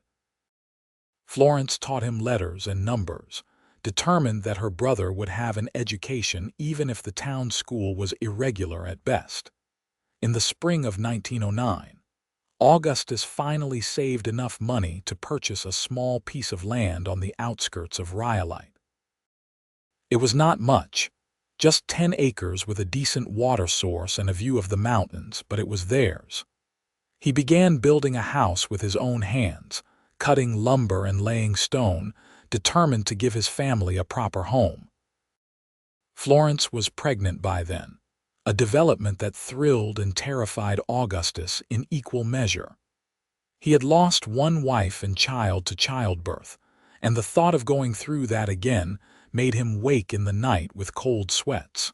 Florence taught him letters and numbers, determined that her brother would have an education even if the town school was irregular at best. In the spring of 1909, Augustus finally saved enough money to purchase a small piece of land on the outskirts of Rhyolite. It was not much, just 10 acres with a decent water source and a view of the mountains, but it was theirs. He began building a house with his own hands, cutting lumber and laying stone, determined to give his family a proper home. Florence was pregnant by then, a development that thrilled and terrified Augustus in equal measure. He had lost one wife and child to childbirth, and the thought of going through that again made him wake in the night with cold sweats.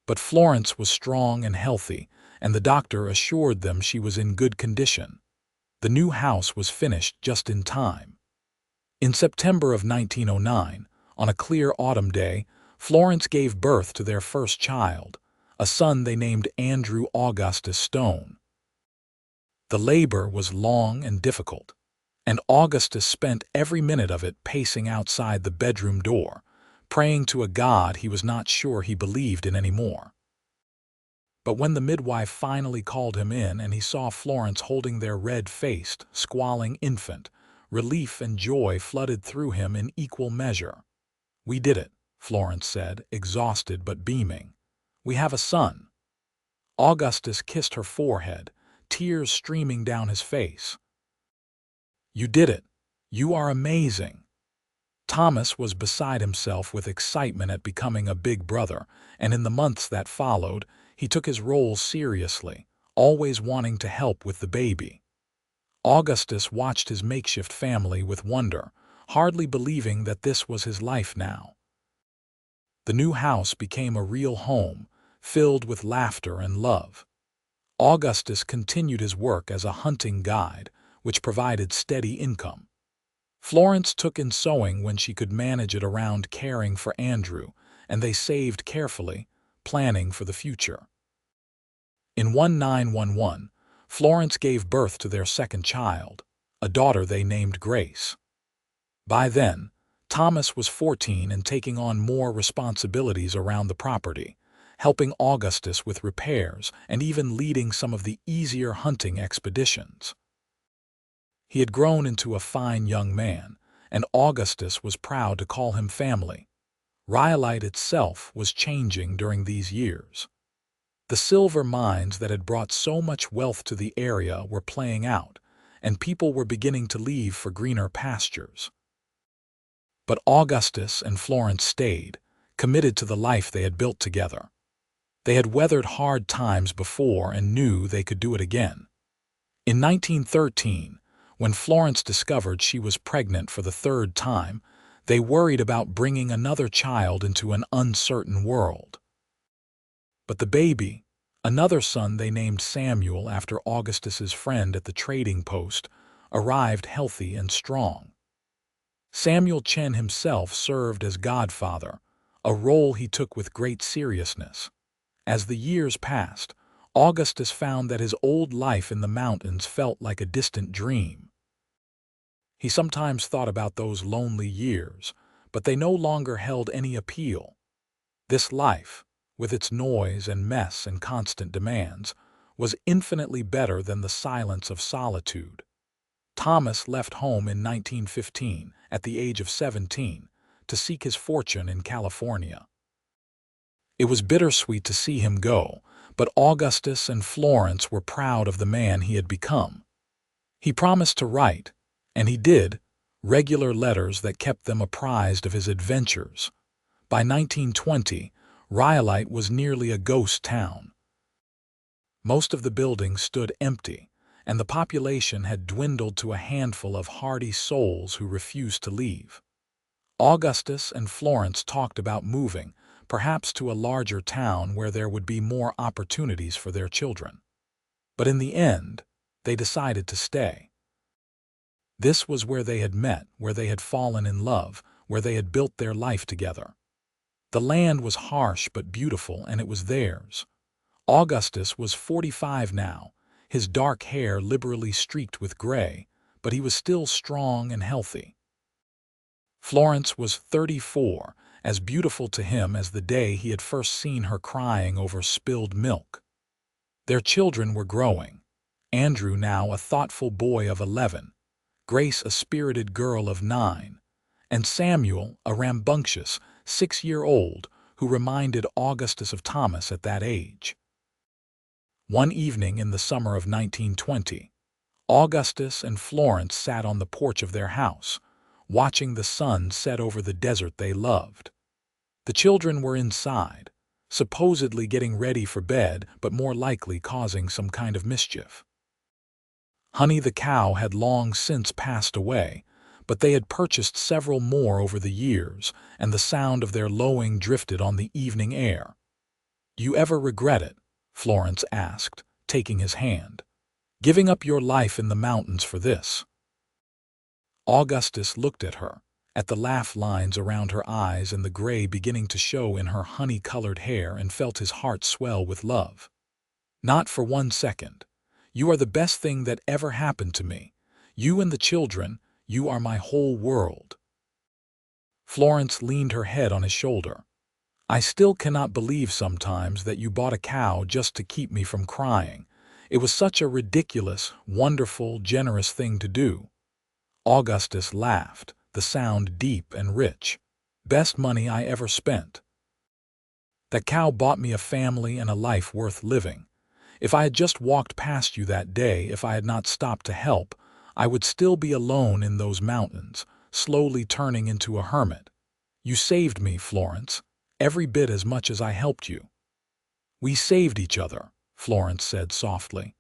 But Florence was strong and healthy, and the doctor assured them she was in good condition. The new house was finished just in time. In September of 1909, on a clear autumn day, Florence gave birth to their first child, a son they named Andrew Augustus Stone. The labor was long and difficult, and Augustus spent every minute of it pacing outside the bedroom door, praying to a God he was not sure he believed in anymore. But when the midwife finally called him in and he saw Florence holding their red-faced, squalling infant, relief and joy flooded through him in equal measure. "We did it," Florence said, exhausted but beaming. "We have a son." Augustus kissed her forehead, tears streaming down his face. "You did it. You are amazing." Thomas was beside himself with excitement at becoming a big brother, and in the months that followed, he took his role seriously, always wanting to help with the baby. Augustus watched his makeshift family with wonder, hardly believing that this was his life now. The new house became a real home, filled with laughter and love. Augustus continued his work as a hunting guide, which provided steady income. Florence took in sewing when she could manage it around caring for Andrew, and they saved carefully, planning for the future. In 1911, Florence gave birth to their second child, a daughter they named Grace. By then, Thomas was 14 and taking on more responsibilities around the property, helping Augustus with repairs and even leading some of the easier hunting expeditions. He had grown into a fine young man, and Augustus was proud to call him family. Rhyolite itself was changing during these years. The silver mines that had brought so much wealth to the area were playing out, and people were beginning to leave for greener pastures. But Augustus and Florence stayed, committed to the life they had built together. They had weathered hard times before and knew they could do it again. In 1913, when Florence discovered she was pregnant for the third time, they worried about bringing another child into an uncertain world. But the baby, another son they named Samuel after Augustus's friend at the trading post, arrived healthy and strong. Samuel Chen himself served as godfather, a role he took with great seriousness. As the years passed, Augustus found that his old life in the mountains felt like a distant dream. He sometimes thought about those lonely years, but they no longer held any appeal. This life, with its noise and mess and constant demands, was infinitely better than the silence of solitude. Thomas left home in 1915, at the age of 17, to seek his fortune in California. It was bittersweet to see him go, but Augustus and Florence were proud of the man he had become. He promised to write, and he did, regular letters that kept them apprised of his adventures. By 1920, Rhyolite was nearly a ghost town. Most of the buildings stood empty, and the population had dwindled to a handful of hardy souls who refused to leave. Augustus and Florence talked about moving, perhaps to a larger town where there would be more opportunities for their children. But in the end, they decided to stay. This was where they had met, where they had fallen in love, where they had built their life together. The land was harsh but beautiful, and it was theirs. Augustus was 45 now, his dark hair liberally streaked with gray, but he was still strong and healthy. Florence was 34, as beautiful to him as the day he had first seen her crying over spilled milk. Their children were growing. Andrew now a thoughtful boy of 11, Grace a spirited girl of 9, and Samuel a rambunctious 6-year-old who reminded Augustus of Thomas at that age. One evening in the summer of 1920, Augustus and Florence sat on the porch of their house, watching the sun set over the desert they loved. The children were inside, supposedly getting ready for bed, but more likely causing some kind of mischief. Honey the cow had long since passed away, but they had purchased several more over the years, and the sound of their lowing drifted on the evening air. "You ever regret it?" Florence asked, taking his hand. "Giving up your life in the mountains for this?" Augustus looked at her, at the laugh lines around her eyes and the gray beginning to show in her honey-colored hair, and felt his heart swell with love. "Not for 1 second. You are the best thing that ever happened to me. You and the children, you are my whole world." Florence leaned her head on his shoulder. "I still cannot believe sometimes that you bought a cow just to keep me from crying. It was such a ridiculous, wonderful, generous thing to do." Augustus laughed, the sound deep and rich. "Best money I ever spent. That cow bought me a family and a life worth living. If I had just walked past you that day, if I had not stopped to help, I would still be alone in those mountains, slowly turning into a hermit. You saved me, Florence, every bit as much as I helped you." "We saved each other," Florence said softly.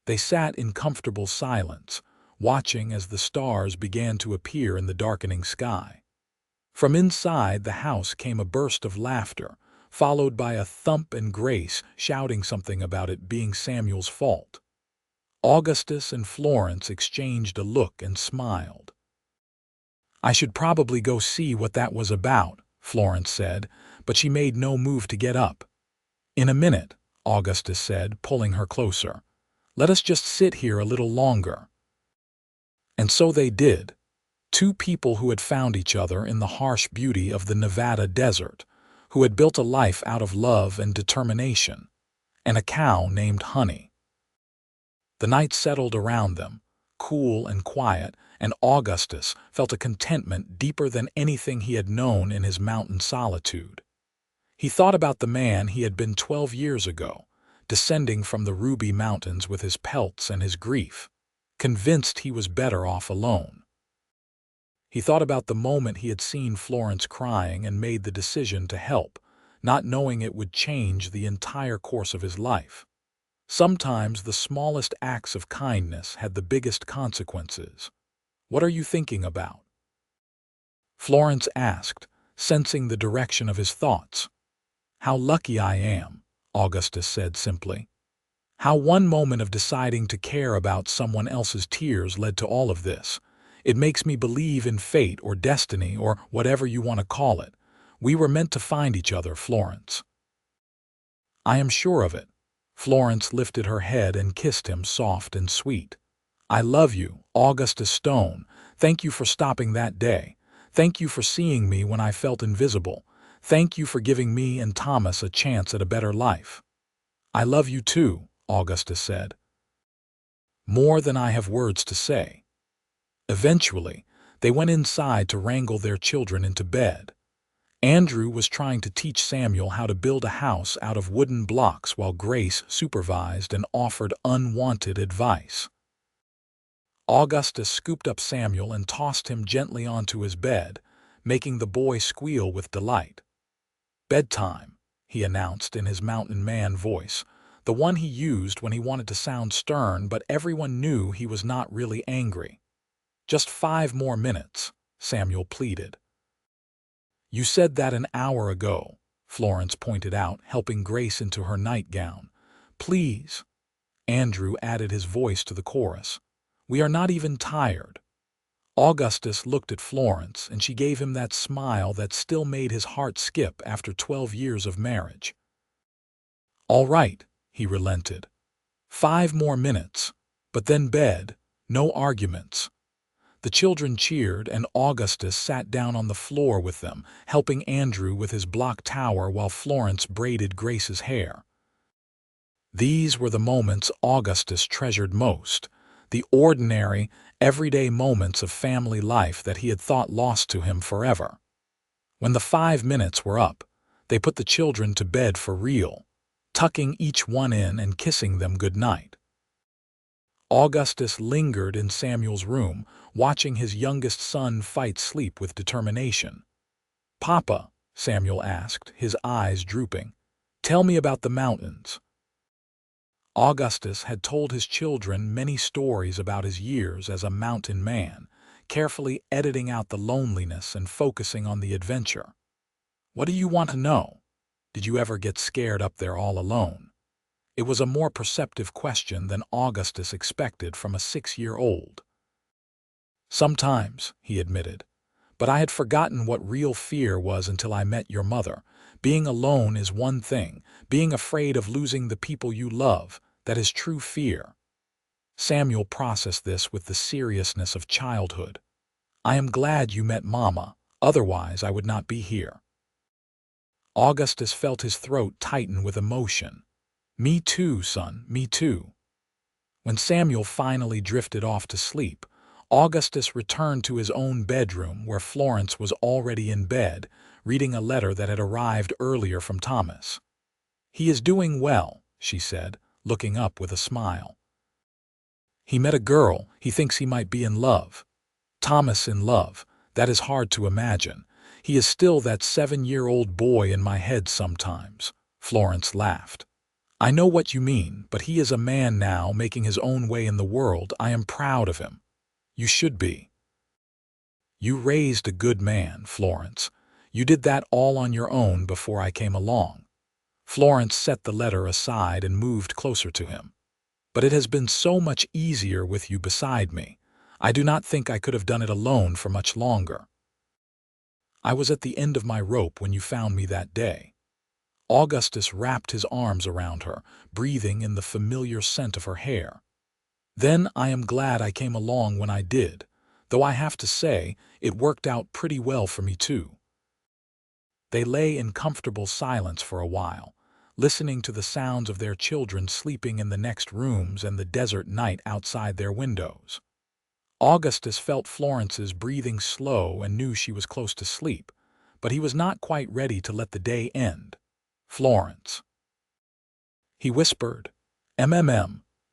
They sat in comfortable silence, watching as the stars began to appear in the darkening sky. From inside the house came a burst of laughter, followed by a thump, and Grace shouting something about it being Samuel's fault. Augustus and Florence exchanged a look and smiled. "I should probably go see what that was about," Florence said, but she made no move to get up. "In a minute," Augustus said, pulling her closer. "Let us just sit here a little longer." And so they did. Two people who had found each other in the harsh beauty of the Nevada desert, who had built a life out of love and determination, and a cow named Honey. The night settled around them, cool and quiet, and Augustus felt a contentment deeper than anything he had known in his mountain solitude. He thought about the man he had been 12 years ago, descending from the Ruby Mountains with his pelts and his grief, convinced he was better off alone. He thought about the moment he had seen Florence crying and made the decision to help, not knowing it would change the entire course of his life. Sometimes the smallest acts of kindness had the biggest consequences. "What are you thinking about?" Florence asked, sensing the direction of his thoughts. "How lucky I am," Augustus said simply. "How one moment of deciding to care about someone else's tears led to all of this. It makes me believe in fate or destiny or whatever you want to call it. We were meant to find each other, Florence." "I am sure of it." Florence lifted her head and kissed him soft and sweet. "I love you, Augustus Stone. Thank you for stopping that day. Thank you for seeing me when I felt invisible. Thank you for giving me and Thomas a chance at a better life." "I love you too," Augustus said. "More than I have words to say." Eventually, they went inside to wrangle their children into bed. Andrew was trying to teach Samuel how to build a house out of wooden blocks while Grace supervised and offered unwanted advice. Augustus scooped up Samuel and tossed him gently onto his bed, making the boy squeal with delight. "Bedtime," he announced in his mountain man voice, the one he used when he wanted to sound stern, but everyone knew he was not really angry. "Just 5 more minutes," Samuel pleaded. "You said that an hour ago," Florence pointed out, helping Grace into her nightgown. "Please." Andrew added his voice to the chorus. "We are not even tired." Augustus looked at Florence, and she gave him that smile that still made his heart skip after 12 years of marriage. "All right," he relented. 5 more minutes, but then bed, no arguments." The children cheered, and Augustus sat down on the floor with them, helping Andrew with his block tower while Florence braided Grace's hair. These were the moments Augustus treasured most, the ordinary, everyday moments of family life that he had thought lost to him forever. When the 5 minutes were up, they put the children to bed for real, tucking each one in and kissing them good night. Augustus lingered in Samuel's room, watching his youngest son fight sleep with determination. "Papa," Samuel asked, his eyes drooping, "tell me about the mountains." Augustus had told his children many stories about his years as a mountain man, carefully editing out the loneliness and focusing on the adventure. "What do you want to know? Did you ever get scared up there all alone?" It was a more perceptive question than Augustus expected from a 6-year-old. "Sometimes," he admitted, "but I had forgotten what real fear was until I met your mother. Being alone is one thing. Being afraid of losing the people you love, that is true fear." Samuel processed this with the seriousness of childhood. "I am glad you met Mama, otherwise I would not be here." Augustus felt his throat tighten with emotion. "Me too, son, me too." When Samuel finally drifted off to sleep, Augustus returned to his own bedroom where Florence was already in bed, reading a letter that had arrived earlier from Thomas. "He is doing well," she said, looking up with a smile. "He met a girl. He thinks he might be in love." Thomas in love, that is hard to imagine. He is still that 7-year-old boy in my head sometimes. Florence laughed. "I know what you mean, but he is a man now, making his own way in the world. I am proud of him." "You should be." "You raised a good man, Florence. You did that all on your own before I came along." Florence set the letter aside and moved closer to him. "But it has been so much easier with you beside me. I do not think I could have done it alone for much longer. I was at the end of my rope when you found me that day." Augustus wrapped his arms around her, breathing in the familiar scent of her hair. "Then I am glad I came along when I did, though I have to say it worked out pretty well for me too." They lay in comfortable silence for a while, listening to the sounds of their children sleeping in the next rooms and the desert night outside their windows. Augustus felt Florence's breathing slow and knew she was close to sleep, but he was not quite ready to let the day end. "Florence," he whispered,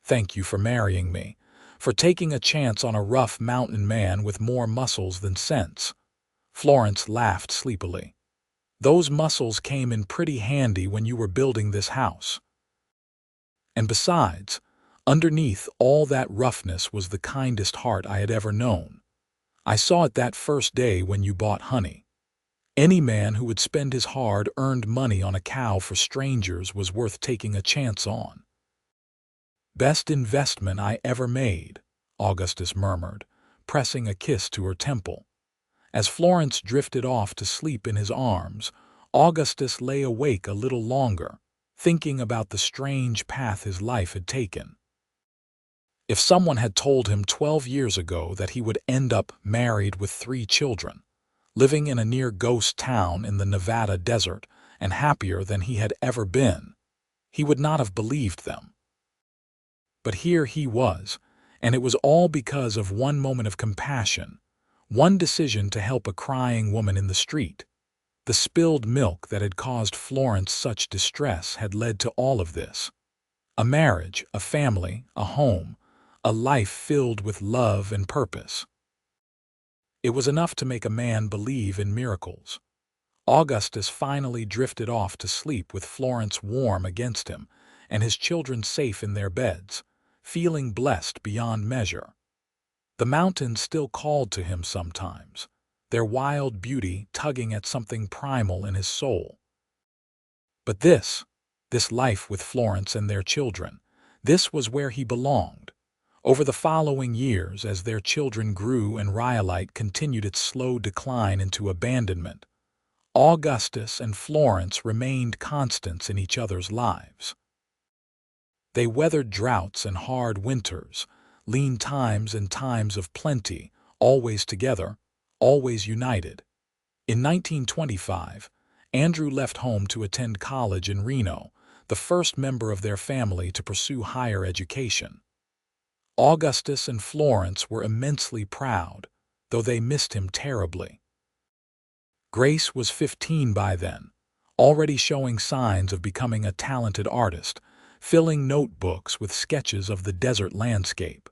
thank you for marrying me, for taking a chance on a rough mountain man with more muscles than sense." Florence laughed sleepily. "Those muscles came in pretty handy when you were building this house. And besides, underneath all that roughness was the kindest heart I had ever known. I saw it that first day when you bought honey. Any man who would spend his hard-earned money on a cow for strangers was worth taking a chance on." "Best investment I ever made," Augustus murmured, pressing a kiss to her temple. As Florence drifted off to sleep in his arms, Augustus lay awake a little longer, thinking about the strange path his life had taken. If someone had told him 12 years ago that he would end up married with 3 children, living in a near-ghost town in the Nevada desert, and happier than he had ever been, he would not have believed them. But here he was, and it was all because of one moment of compassion, one decision to help a crying woman in the street. The spilled milk that had caused Florence such distress had led to all of this. A marriage, a family, a home, a life filled with love and purpose. It was enough to make a man believe in miracles. Augustus finally drifted off to sleep with Florence warm against him and his children safe in their beds, feeling blessed beyond measure. The mountains still called to him sometimes, their wild beauty tugging at something primal in his soul. But this life with Florence and their children, this was where he belonged. Over the following years, as their children grew and Rhyolite continued its slow decline into abandonment, Augustus and Florence remained constants in each other's lives. They weathered droughts and hard winters, lean times and times of plenty, always together, always united. In 1925, Andrew left home to attend college in Reno, the first member of their family to pursue higher education. Augustus and Florence were immensely proud, though they missed him terribly. Grace was 15 by then, already showing signs of becoming a talented artist, filling notebooks with sketches of the desert landscape.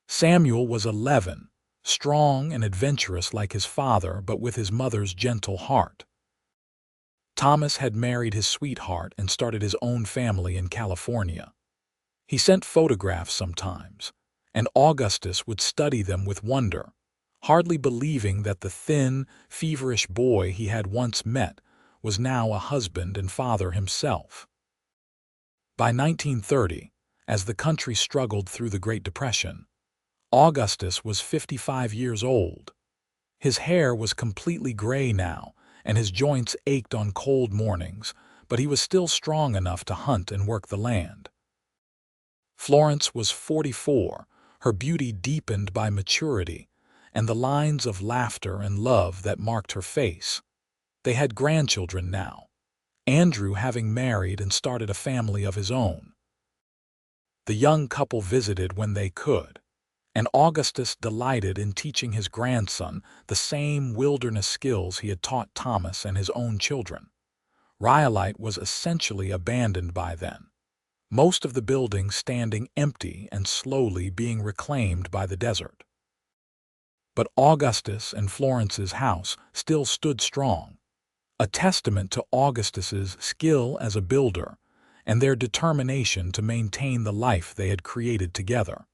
Samuel was 11, strong and adventurous like his father, but with his mother's gentle heart. Thomas had married his sweetheart and started his own family in California. He sent photographs sometimes, and Augustus would study them with wonder, hardly believing that the thin, feverish boy he had once met was now a husband and father himself. By 1930, as the country struggled through the Great Depression, Augustus was 55 years old. His hair was completely gray now, and his joints ached on cold mornings, but he was still strong enough to hunt and work the land. Florence was 44, her beauty deepened by maturity, and the lines of laughter and love that marked her face. They had grandchildren now, Andrew having married and started a family of his own. The young couple visited when they could, and Augustus delighted in teaching his grandson the same wilderness skills he had taught Thomas and his own children. Rhyolite was essentially abandoned by then, most of the buildings standing empty and slowly being reclaimed by the desert. But Augustus and Florence's house still stood strong, a testament to Augustus's skill as a builder and their determination to maintain the life they had created together.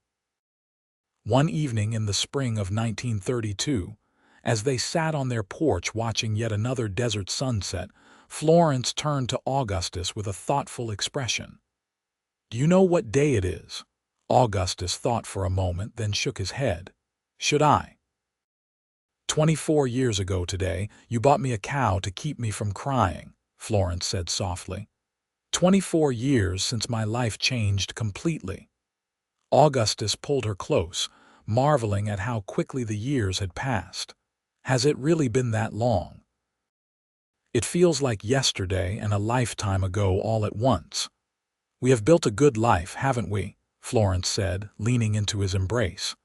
One evening in the spring of 1932, as they sat on their porch watching yet another desert sunset, Florence turned to Augustus with a thoughtful expression. "Do you know what day it is?" Augustus thought for a moment, then shook his head. "Should I?" 24 years ago today, you bought me a cow to keep me from crying," Florence said softly. 24 years since my life changed completely." Augustus pulled her close, marveling at how quickly the years had passed. "Has it really been that long?" "It feels like yesterday and a lifetime ago all at once." "We have built a good life, haven't we?" Florence said, leaning into his embrace.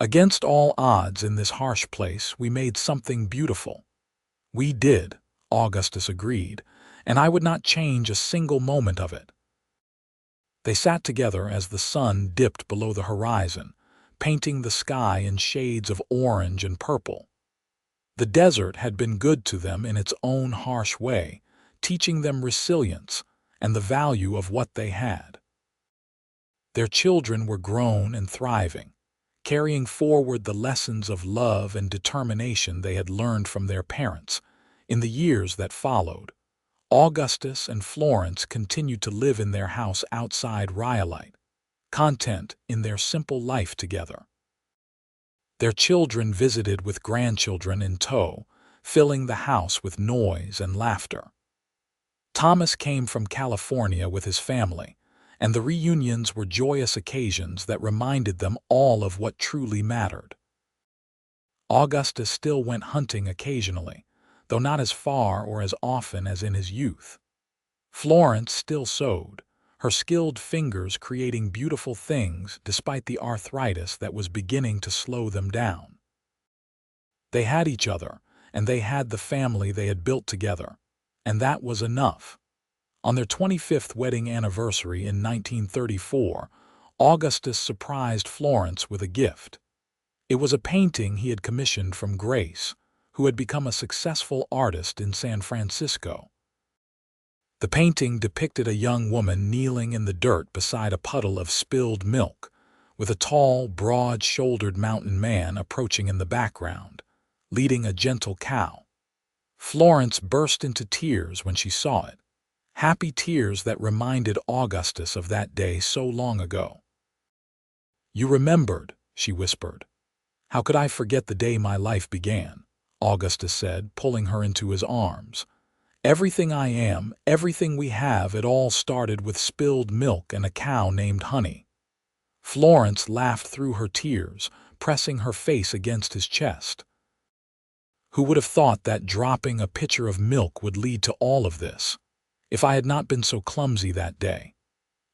"Against all odds in this harsh place, we made something beautiful." "We did," Augustus agreed, "and I would not change a single moment of it." They sat together as the sun dipped below the horizon, painting the sky in shades of orange and purple. The desert had been good to them in its own harsh way, teaching them resilience and the value of what they had. Their children were grown and thriving, carrying forward the lessons of love and determination they had learned from their parents. In the years that followed, Augustus and Florence continued to live in their house outside Rhyolite, content in their simple life together. Their children visited with grandchildren in tow, filling the house with noise and laughter. Thomas came from California with his family, and the reunions were joyous occasions that reminded them all of what truly mattered. Augustus still went hunting occasionally, though not as far or as often as in his youth. Florence still sewed, her skilled fingers creating beautiful things despite the arthritis that was beginning to slow them down. They had each other, and they had the family they had built together, and that was enough. On their 25th wedding anniversary in 1934, Augustus surprised Florence with a gift. It was a painting he had commissioned from Grace, who had become a successful artist in San Francisco. The painting depicted a young woman kneeling in the dirt beside a puddle of spilled milk, with a tall, broad-shouldered mountain man approaching in the background, leading a gentle cow. Florence burst into tears when she saw it, happy tears that reminded Augustus of that day so long ago. "You remembered," she whispered. "How could I forget the day my life began?" Augustus said, pulling her into his arms. "Everything I am, everything we have, it all started with spilled milk and a cow named Honey." Florence laughed through her tears, pressing her face against his chest. "Who would have thought that dropping a pitcher of milk would lead to all of this? If I had not been so clumsy that day.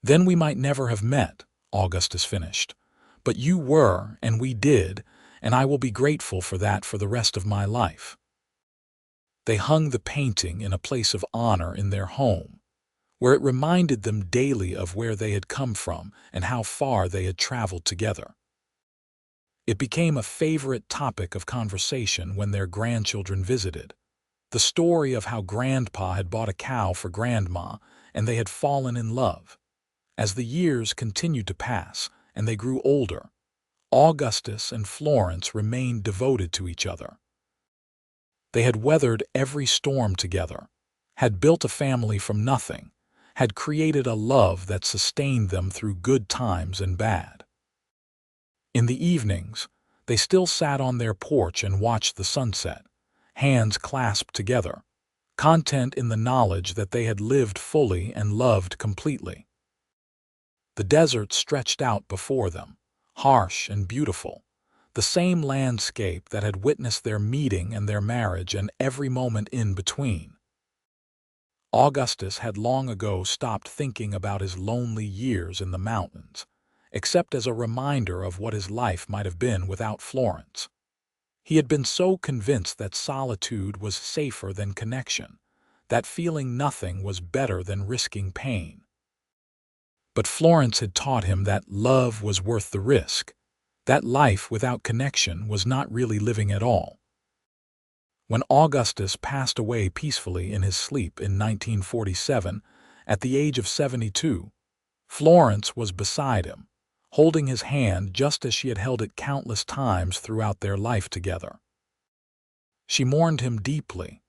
Then we might never have met," Augustus finished. "But you were, and we did, and I will be grateful for that for the rest of my life." They hung the painting in a place of honor in their home, where it reminded them daily of where they had come from and how far they had traveled together. It became a favorite topic of conversation when their grandchildren visited. The story of how Grandpa had bought a cow for Grandma and they had fallen in love. As the years continued to pass and they grew older, Augustus and Florence remained devoted to each other. They had weathered every storm together, had built a family from nothing, had created a love that sustained them through good times and bad. In the evenings, they still sat on their porch and watched the sunset, hands clasped together, content in the knowledge that they had lived fully and loved completely. The desert stretched out before them, harsh and beautiful, the same landscape that had witnessed their meeting and their marriage and every moment in between. Augustus had long ago stopped thinking about his lonely years in the mountains, except as a reminder of what his life might have been without Florence. He had been so convinced that solitude was safer than connection, that feeling nothing was better than risking pain. But Florence had taught him that love was worth the risk, that life without connection was not really living at all. When Augustus passed away peacefully in his sleep in 1947, at the age of 72, Florence was beside him, holding his hand just as she had held it countless times throughout their life together. She mourned him deeply,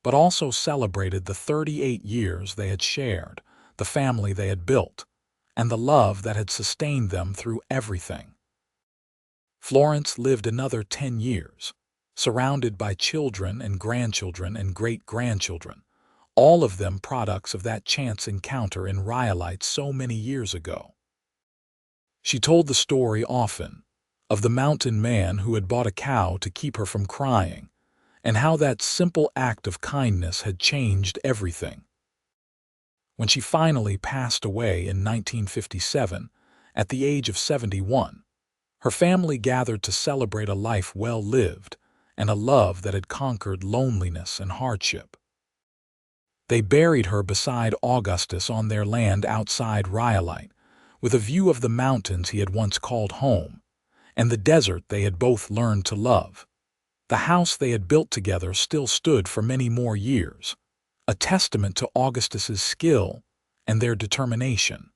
but also celebrated the 38 years they had shared, the family they had built, and the love that had sustained them through everything. Florence lived another 10 years, surrounded by children and grandchildren and great-grandchildren, all of them products of that chance encounter in Rhyolite so many years ago. She told the story often, of the mountain man who had bought a cow to keep her from crying, and how that simple act of kindness had changed everything. When she finally passed away in 1957, at the age of 71, her family gathered to celebrate a life well lived and a love that had conquered loneliness and hardship. They buried her beside Augustus on their land outside Rhyolite, with a view of the mountains he had once called home, and the desert they had both learned to love. The house they had built together still stood for many more years, a testament to Augustus's skill and their determination.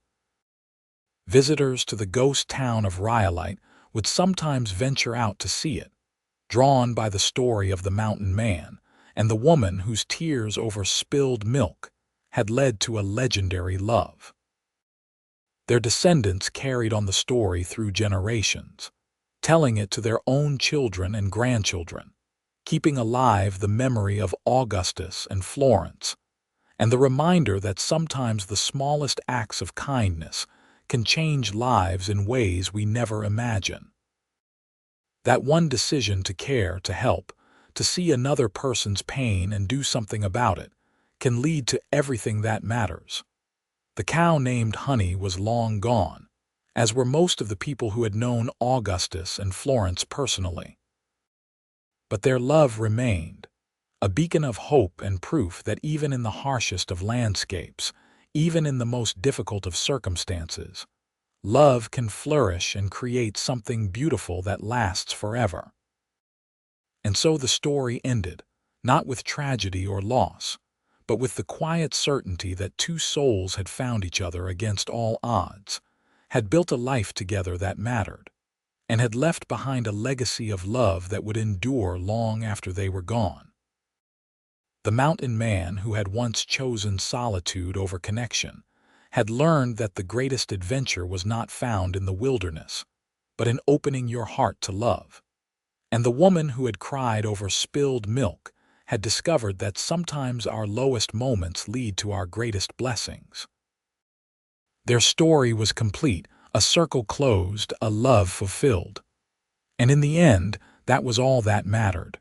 Visitors to the ghost town of Rhyolite would sometimes venture out to see it, drawn by the story of the mountain man and the woman whose tears over spilled milk had led to a legendary love. Their descendants carried on the story through generations, telling it to their own children and grandchildren, keeping alive the memory of Augustus and Florence, and the reminder that sometimes the smallest acts of kindness can change lives in ways we never imagine. That one decision to care, to help, to see another person's pain and do something about it, can lead to everything that matters. The cow named Honey was long gone, as were most of the people who had known Augustus and Florence personally. But their love remained, a beacon of hope and proof that even in the harshest of landscapes, even in the most difficult of circumstances, love can flourish and create something beautiful that lasts forever. And so the story ended, not with tragedy or loss, but with the quiet certainty that two souls had found each other against all odds, had built a life together that mattered, and had left behind a legacy of love that would endure long after they were gone. The mountain man who had once chosen solitude over connection had learned that the greatest adventure was not found in the wilderness, but in opening your heart to love. And the woman who had cried over spilled milk had discovered that sometimes our lowest moments lead to our greatest blessings. Their story was complete, a circle closed, a love fulfilled. And in the end, that was all that mattered.